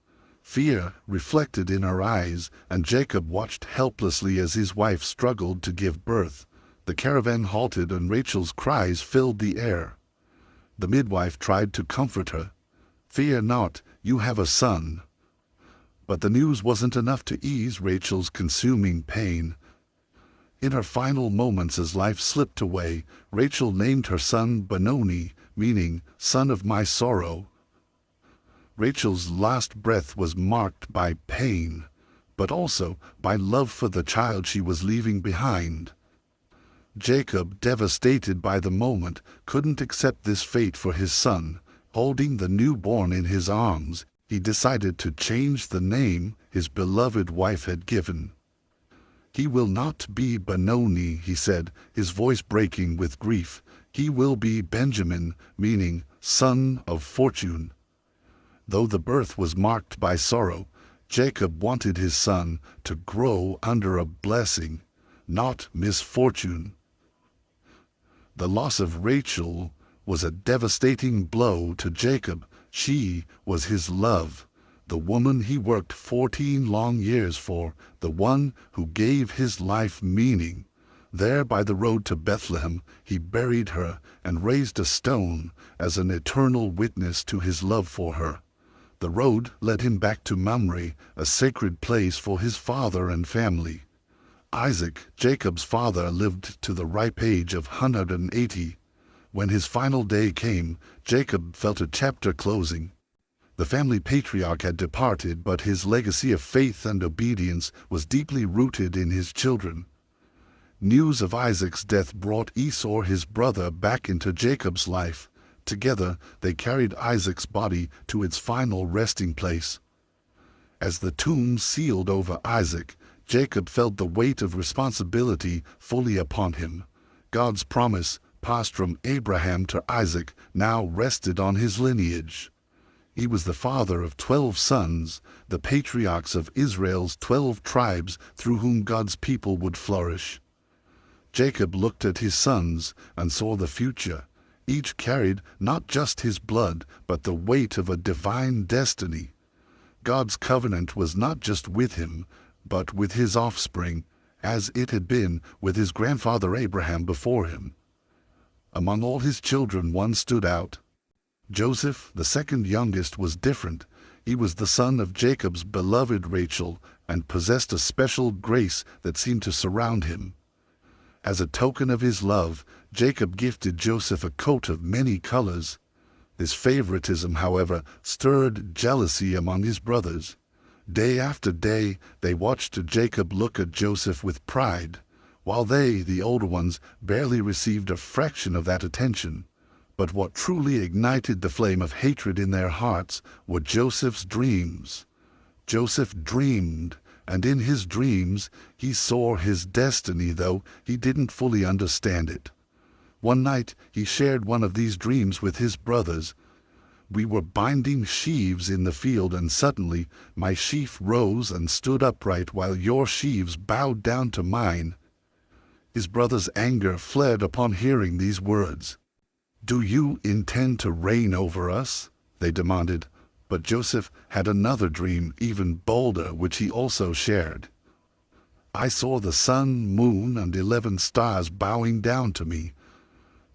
Fear reflected in her eyes, and Jacob watched helplessly as his wife struggled to give birth. The caravan halted, and Rachel's cries filled the air. The midwife tried to comfort her. "Fear not, you have a son." But the news wasn't enough to ease Rachel's consuming pain. In her final moments as life slipped away, Rachel named her son Benoni, meaning "son of my sorrow." Rachel's last breath was marked by pain, but also by love for the child she was leaving behind. Jacob, devastated by the moment, couldn't accept this fate for his son. Holding the newborn in his arms, he decided to change the name his beloved wife had given. "He will not be Benoni," he said, his voice breaking with grief. "He will be Benjamin, meaning son of fortune." Though the birth was marked by sorrow, Jacob wanted his son to grow under a blessing, not misfortune. The loss of Rachel was a devastating blow to Jacob. She was his love, the woman he worked 14 long years for, the one who gave his life meaning. There by the road to Bethlehem, he buried her and raised a stone as an eternal witness to his love for her. The road led him back to Mamre, a sacred place for his father and family. Isaac, Jacob's father, lived to the ripe age of 180. When his final day came, Jacob felt a chapter closing. The family patriarch had departed, but his legacy of faith and obedience was deeply rooted in his children. News of Isaac's death brought Esau, his brother, back into Jacob's life. Together, they carried Isaac's body to its final resting place. As the tomb sealed over Isaac, Jacob felt the weight of responsibility fully upon him. God's promise, passed from Abraham to Isaac, now rested on his lineage. He was the father of 12 sons, the patriarchs of Israel's 12 tribes through whom God's people would flourish. Jacob looked at his sons and saw the future. Each carried not just his blood, but the weight of a divine destiny. God's covenant was not just with him, but with his offspring, as it had been with his grandfather Abraham before him. Among all his children, one stood out. Joseph, the second youngest, was different. He was the son of Jacob's beloved Rachel and possessed a special grace that seemed to surround him. As a token of his love, Jacob gifted Joseph a coat of many colors. This favoritism, however, stirred jealousy among his brothers. Day after day, they watched Jacob look at Joseph with pride, while they, the older ones, barely received a fraction of that attention. But what truly ignited the flame of hatred in their hearts were Joseph's dreams. Joseph dreamed, and in his dreams he saw his destiny, though he didn't fully understand it. One night he shared one of these dreams with his brothers. We were binding sheaves in the field, and suddenly my sheaf rose and stood upright while your sheaves bowed down to mine." His brothers' anger fled upon hearing these words. "Do you intend to reign over us?" they demanded. But Joseph had another dream, even bolder, which he also shared. "I saw the sun, moon, and 11 stars bowing down to me."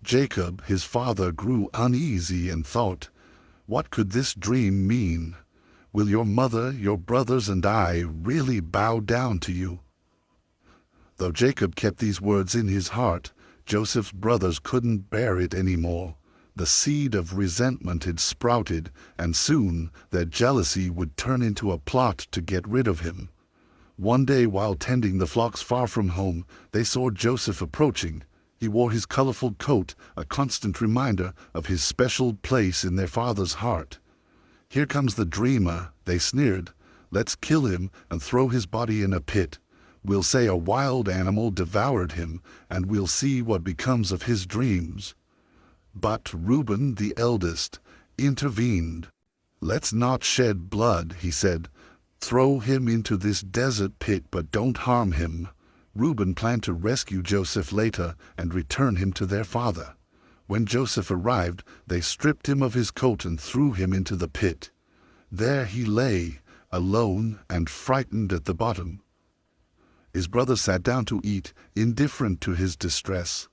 Jacob, his father, grew uneasy and thought, "What could this dream mean? Will your mother, your brothers, and I really bow down to you?" Though Jacob kept these words in his heart, Joseph's brothers couldn't bear it any more. The seed of resentment had sprouted, and soon their jealousy would turn into a plot to get rid of him. One day, while tending the flocks far from home, they saw Joseph approaching. He wore his colorful coat, a constant reminder of his special place in their father's heart. "Here comes the dreamer," they sneered. "Let's kill him and throw his body in a pit. We'll say a wild animal devoured him, and we'll see what becomes of his dreams." But Reuben, the eldest, intervened. "Let's not shed blood," he said. "Throw him into this desert pit, but don't harm him." Reuben planned to rescue Joseph later and return him to their father. When Joseph arrived, they stripped him of his coat and threw him into the pit. There he lay, alone and frightened at the bottom. His brothers sat down to eat, indifferent to his distress.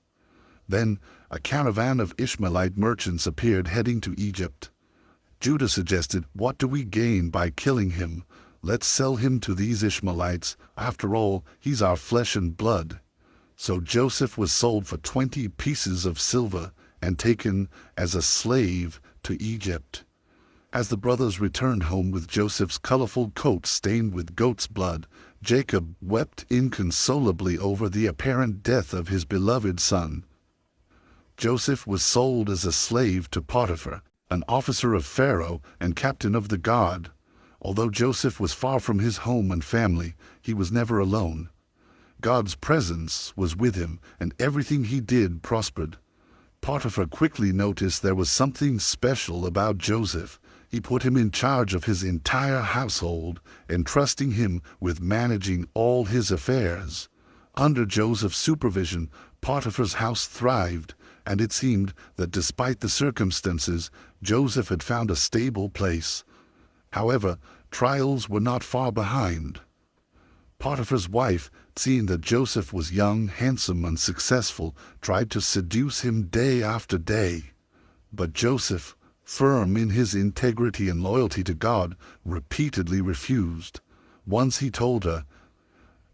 Then a caravan of Ishmaelite merchants appeared, heading to Egypt. Judah suggested, "What do we gain by killing him? Let's sell him to these Ishmaelites. After all, he's our flesh and blood." So Joseph was sold for 20 pieces of silver and taken as a slave to Egypt. As the brothers returned home with Joseph's colorful coat stained with goat's blood, Jacob wept inconsolably over the apparent death of his beloved son. Joseph was sold as a slave to Potiphar, an officer of Pharaoh and captain of the guard. Although Joseph was far from his home and family, he was never alone. God's presence was with him, and everything he did prospered. Potiphar quickly noticed there was something special about Joseph. He put him in charge of his entire household, entrusting him with managing all his affairs. Under Joseph's supervision, Potiphar's house thrived, and it seemed that despite the circumstances, Joseph had found a stable place. However, trials were not far behind. Potiphar's wife, seeing that Joseph was young, handsome, and successful, tried to seduce him day after day. But Joseph, firm in his integrity and loyalty to God, repeatedly refused. Once he told her,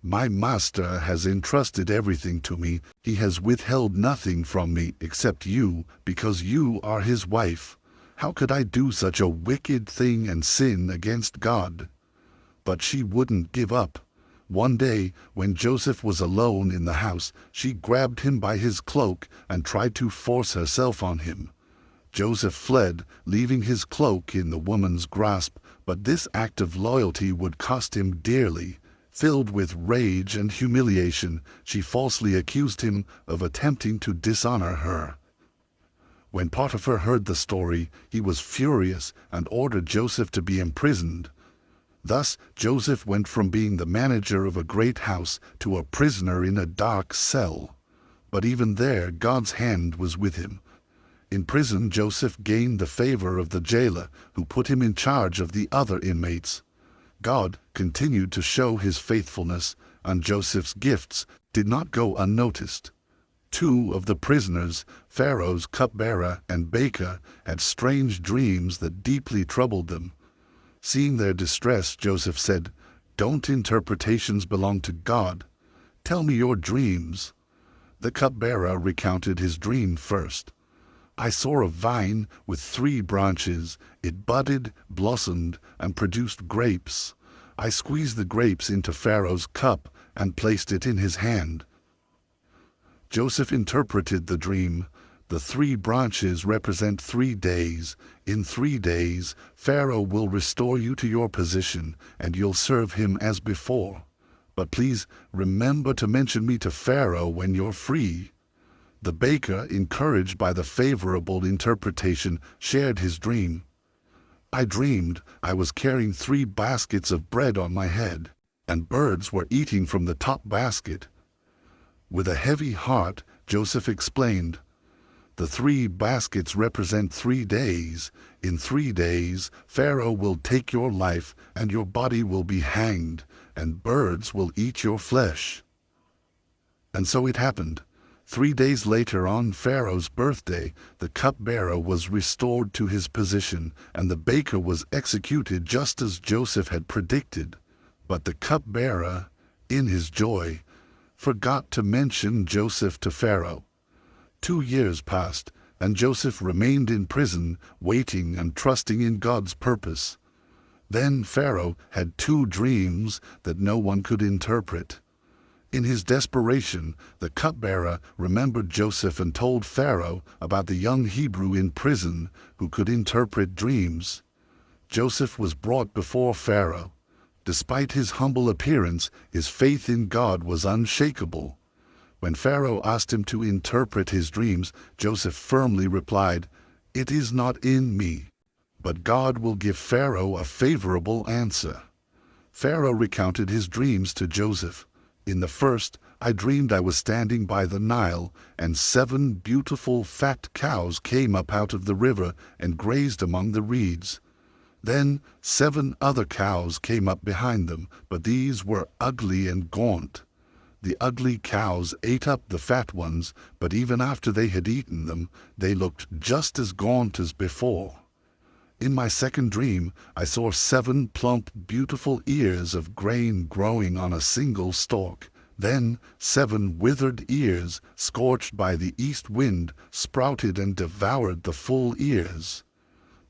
"My master has entrusted everything to me. He has withheld nothing from me except you, because you are his wife. How could I do such a wicked thing and sin against God?" But she wouldn't give up. One day, when Joseph was alone in the house, she grabbed him by his cloak and tried to force herself on him. Joseph fled, leaving his cloak in the woman's grasp, but this act of loyalty would cost him dearly. Filled with rage and humiliation, she falsely accused him of attempting to dishonor her. When Potiphar heard the story, he was furious and ordered Joseph to be imprisoned. Thus, Joseph went from being the manager of a great house to a prisoner in a dark cell. But even there, God's hand was with him. In prison, Joseph gained the favor of the jailer, who put him in charge of the other inmates. God continued to show his faithfulness, and Joseph's gifts did not go unnoticed. 2 of the prisoners, Pharaoh's cupbearer and baker, had strange dreams that deeply troubled them. Seeing their distress, Joseph said, "Don't interpretations belong to God? Tell me your dreams." The cupbearer recounted his dream first. "I saw a vine with 3 branches. It budded, blossomed, and produced grapes. I squeezed the grapes into Pharaoh's cup and placed it in his hand." Joseph interpreted the dream. The 3 branches represent 3 days. In 3 days, Pharaoh will restore you to your position, and you'll serve him as before. But please remember to mention me to Pharaoh when you're free. The baker, encouraged by the favorable interpretation, shared his dream. I dreamed I was carrying 3 baskets of bread on my head, and birds were eating from the top basket. With a heavy heart, Joseph explained, "The 3 baskets represent 3 days. In 3 days, Pharaoh will take your life, and your body will be hanged, and birds will eat your flesh." And so it happened. 3 days later, on Pharaoh's birthday, the cupbearer was restored to his position, and the baker was executed just as Joseph had predicted. But the cupbearer, in his joy, forgot to mention Joseph to Pharaoh. 2 years passed, and Joseph remained in prison, waiting and trusting in God's purpose. Then Pharaoh had 2 dreams that no one could interpret. In his desperation, the cupbearer remembered Joseph and told Pharaoh about the young Hebrew in prison who could interpret dreams. Joseph was brought before Pharaoh. Despite his humble appearance, his faith in God was unshakable. When Pharaoh asked him to interpret his dreams, Joseph firmly replied, "It is not in me, but God will give Pharaoh a favorable answer." Pharaoh recounted his dreams to Joseph. "In the first, I dreamed I was standing by the Nile, and 7 beautiful fat cows came up out of the river and grazed among the reeds. Then 7 other cows came up behind them, but these were ugly and gaunt. The ugly cows ate up the fat ones, but even after they had eaten them, they looked just as gaunt as before. In my second dream, I saw 7 plump, beautiful ears of grain growing on a single stalk. Then 7 withered ears, scorched by the east wind, sprouted and devoured the full ears."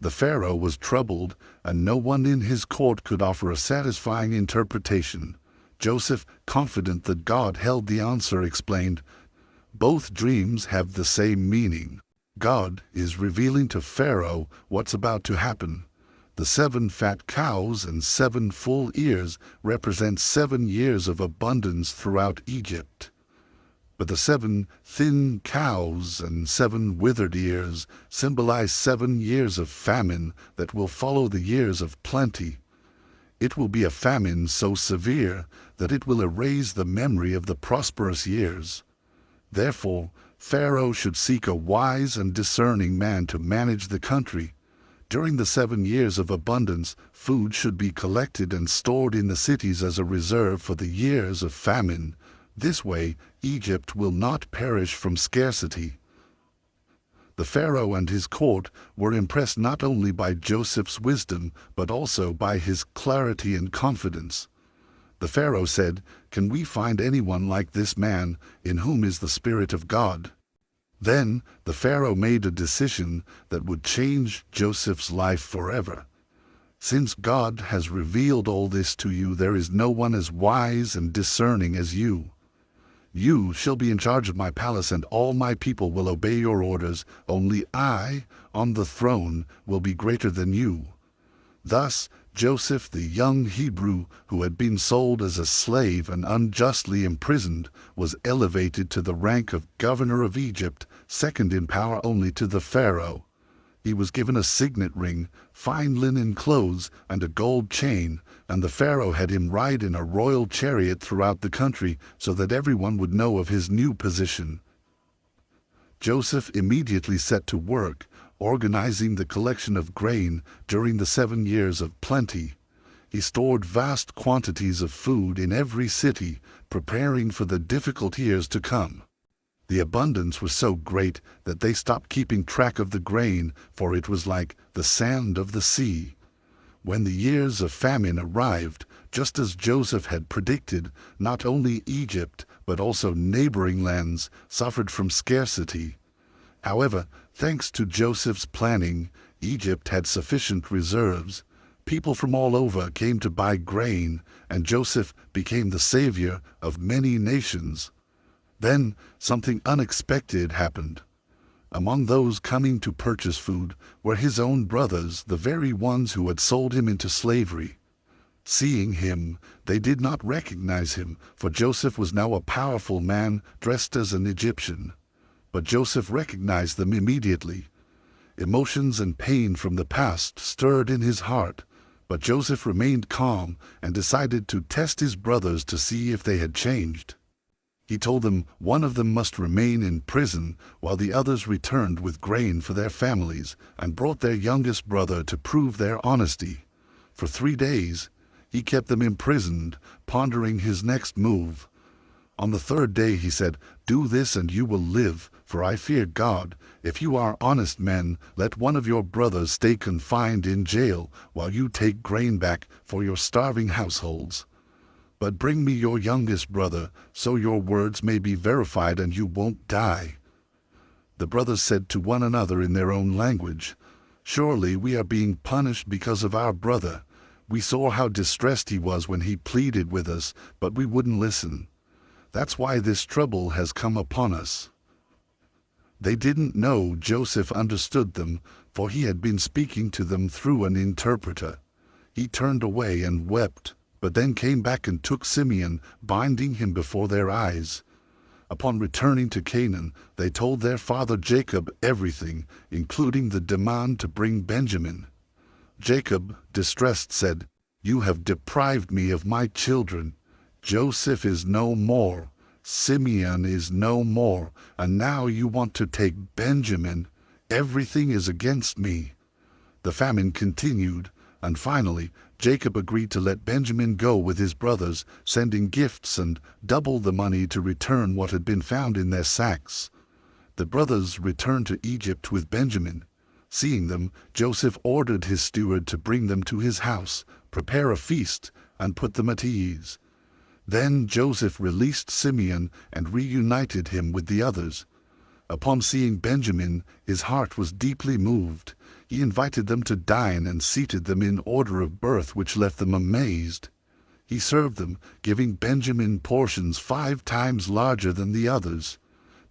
The Pharaoh was troubled, and no one in his court could offer a satisfying interpretation. Joseph, confident that God held the answer, explained, "Both dreams have the same meaning. God is revealing to Pharaoh what's about to happen. The 7 fat cows and 7 full ears represent 7 years of abundance throughout Egypt. But the 7 thin cows and 7 withered ears symbolize 7 years of famine that will follow the years of plenty. It will be a famine so severe that it will erase the memory of the prosperous years. Therefore, Pharaoh should seek a wise and discerning man to manage the country. During the 7 years of abundance, food should be collected and stored in the cities as a reserve for the years of famine. This way, Egypt will not perish from scarcity." The Pharaoh and his court were impressed not only by Joseph's wisdom, but also by his clarity and confidence. The Pharaoh said, "Can we find anyone like this man, in whom is the Spirit of God?" Then the Pharaoh made a decision that would change Joseph's life forever. "Since God has revealed all this to you, there is no one as wise and discerning as you. You shall be in charge of my palace, and all my people will obey your orders. Only I, on the throne, will be greater than you." Thus, Joseph, the young Hebrew who had been sold as a slave and unjustly imprisoned, was elevated to the rank of governor of Egypt, second in power only to the Pharaoh. He was given a signet ring, fine linen clothes, and a gold chain, and the Pharaoh had him ride in a royal chariot throughout the country so that everyone would know of his new position. Joseph immediately set to work, organizing the collection of grain during the 7 years of plenty. He stored vast quantities of food in every city, preparing for the difficult years to come. The abundance was so great that they stopped keeping track of the grain, for it was like the sand of the sea. When the years of famine arrived, just as Joseph had predicted, not only Egypt, but also neighboring lands suffered from scarcity. However, thanks to Joseph's planning, Egypt had sufficient reserves. People from all over came to buy grain, and Joseph became the savior of many nations. Then something unexpected happened. Among those coming to purchase food were his own brothers, the very ones who had sold him into slavery. Seeing him, they did not recognize him, for Joseph was now a powerful man dressed as an Egyptian. But Joseph recognized them immediately. Emotions and pain from the past stirred in his heart, but Joseph remained calm and decided to test his brothers to see if they had changed. He told them one of them must remain in prison while the others returned with grain for their families and brought their youngest brother to prove their honesty. For 3 days, he kept them imprisoned, pondering his next move. On the 3rd day he said, "Do this and you will live, for I fear God. If you are honest men, let one of your brothers stay confined in jail while you take grain back for your starving households. But bring me your youngest brother, so your words may be verified and you won't die." The brothers said to one another in their own language, "Surely we are being punished because of our brother. We saw how distressed he was when he pleaded with us, but we wouldn't listen. That's why this trouble has come upon us." They didn't know Joseph understood them, for he had been speaking to them through an interpreter. He turned away and wept, but then came back and took Simeon, binding him before their eyes. Upon returning to Canaan, they told their father Jacob everything, including the demand to bring Benjamin. Jacob, distressed, said, "You have deprived me of my children. Joseph is no more, Simeon is no more, and now you want to take Benjamin. Everything is against me." The famine continued, and finally Jacob agreed to let Benjamin go with his brothers, sending gifts and double the money to return what had been found in their sacks. The brothers returned to Egypt with Benjamin. Seeing them, Joseph ordered his steward to bring them to his house, prepare a feast, and put them at ease. Then Joseph released Simeon and reunited him with the others. Upon seeing Benjamin, his heart was deeply moved. He invited them to dine and seated them in order of birth, which left them amazed. He served them, giving Benjamin portions 5 times larger than the others.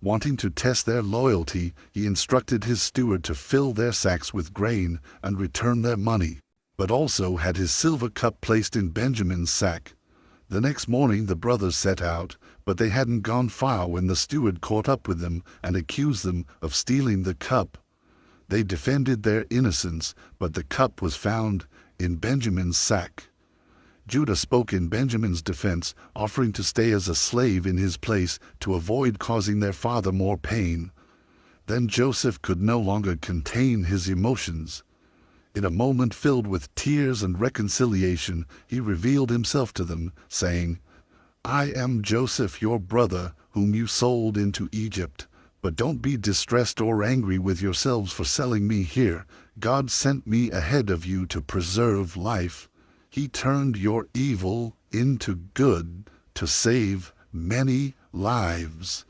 Wanting to test their loyalty, he instructed his steward to fill their sacks with grain and return their money, but also had his silver cup placed in Benjamin's sack. The next morning the brothers set out, but they hadn't gone far when the steward caught up with them and accused them of stealing the cup. They defended their innocence, but the cup was found in Benjamin's sack. Judah spoke in Benjamin's defense, offering to stay as a slave in his place to avoid causing their father more pain. Then Joseph could no longer contain his emotions. In a moment filled with tears and reconciliation, he revealed himself to them, saying, "I am Joseph, your brother, whom you sold into Egypt. But don't be distressed or angry with yourselves for selling me here. God sent me ahead of you to preserve life. He turned your evil into good to save many lives."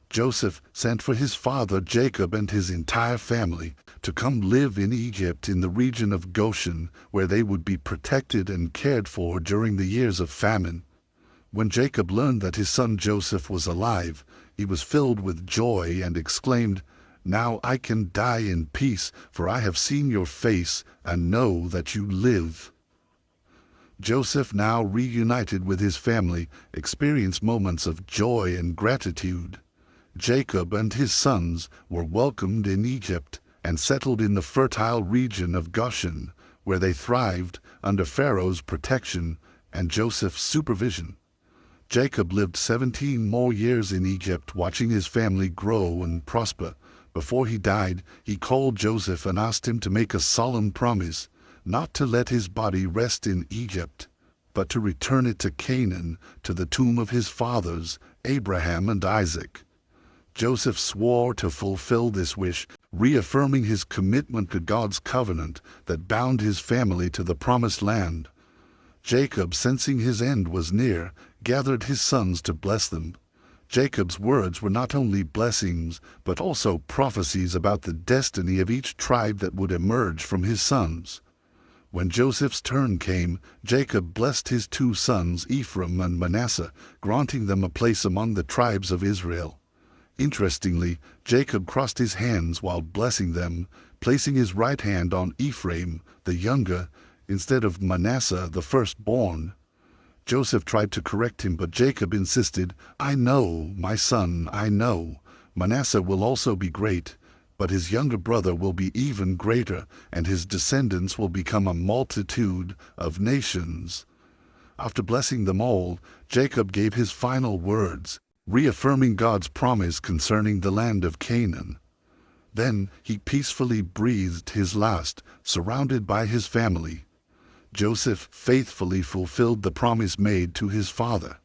Joseph sent for his father Jacob and his entire family to come live in Egypt in the region of Goshen, where they would be protected and cared for during the years of famine. When Jacob learned that his son Joseph was alive, he was filled with joy and exclaimed, "Now I can die in peace, for I have seen your face and know that you live." Joseph, now reunited with his family, experienced moments of joy and gratitude. Jacob and his sons were welcomed in Egypt and settled in the fertile region of Goshen, where they thrived under Pharaoh's protection and Joseph's supervision. Jacob lived 17 more years in Egypt, watching his family grow and prosper. Before he died, he called Joseph and asked him to make a solemn promise, not to let his body rest in Egypt, but to return it to Canaan, to the tomb of his fathers, Abraham and Isaac. Joseph swore to fulfill this wish, reaffirming his commitment to God's covenant that bound his family to the promised land. Jacob, sensing his end was near, gathered his sons to bless them. Jacob's words were not only blessings, but also prophecies about the destiny of each tribe that would emerge from his sons. When Joseph's turn came, Jacob blessed his 2 sons, Ephraim and Manasseh, granting them a place among the tribes of Israel. Interestingly, Jacob crossed his hands while blessing them, placing his right hand on Ephraim, the younger, instead of Manasseh, the firstborn. Joseph tried to correct him, but Jacob insisted, "I know, my son, I know. Manasseh will also be great, but his younger brother will be even greater, and his descendants will become a multitude of nations. After blessing them all, Jacob gave his final words, reaffirming God's promise concerning the land of Canaan. Then he peacefully breathed his last, surrounded by his family. Joseph faithfully fulfilled the promise made to his father.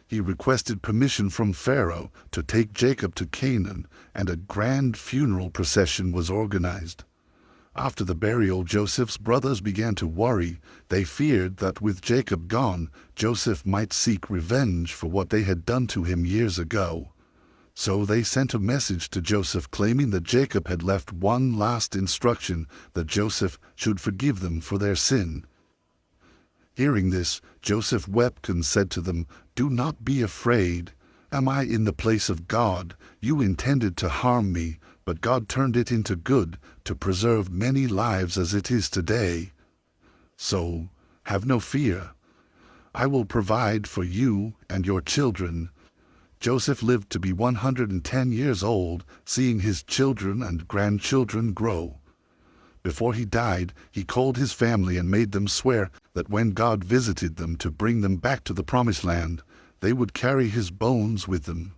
He requested permission from Pharaoh to take Jacob to Canaan, and a grand funeral procession was organized. After the burial, Joseph's brothers began to worry. They feared that with Jacob gone, Joseph might seek revenge for what they had done to him years ago. So they sent a message to Joseph claiming that Jacob had left one last instruction, that Joseph should forgive them for their sin. Hearing this, Joseph wept and said to them, "Do not be afraid. Am I in the place of God? You intended to harm me, but God turned it into good, to preserve many lives as it is today. So, have no fear. I will provide for you and your children." Joseph lived to be 110 years old, seeing his children and grandchildren grow. Before he died, he called his family and made them swear that when God visited them to bring them back to the Promised Land, they would carry his bones with them.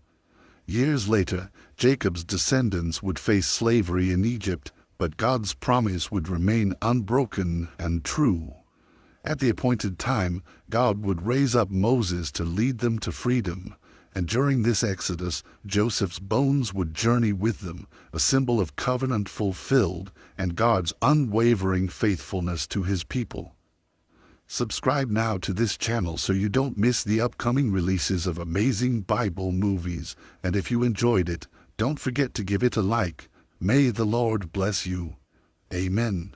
Years later, Jacob's descendants would face slavery in Egypt, but God's promise would remain unbroken and true. At the appointed time, God would raise up Moses to lead them to freedom. And during this exodus, Joseph's bones would journey with them, a symbol of covenant fulfilled and God's unwavering faithfulness to his people. Subscribe now to this channel so you don't miss the upcoming releases of amazing Bible movies. And if you enjoyed it, don't forget to give it a like. May the Lord bless you. Amen.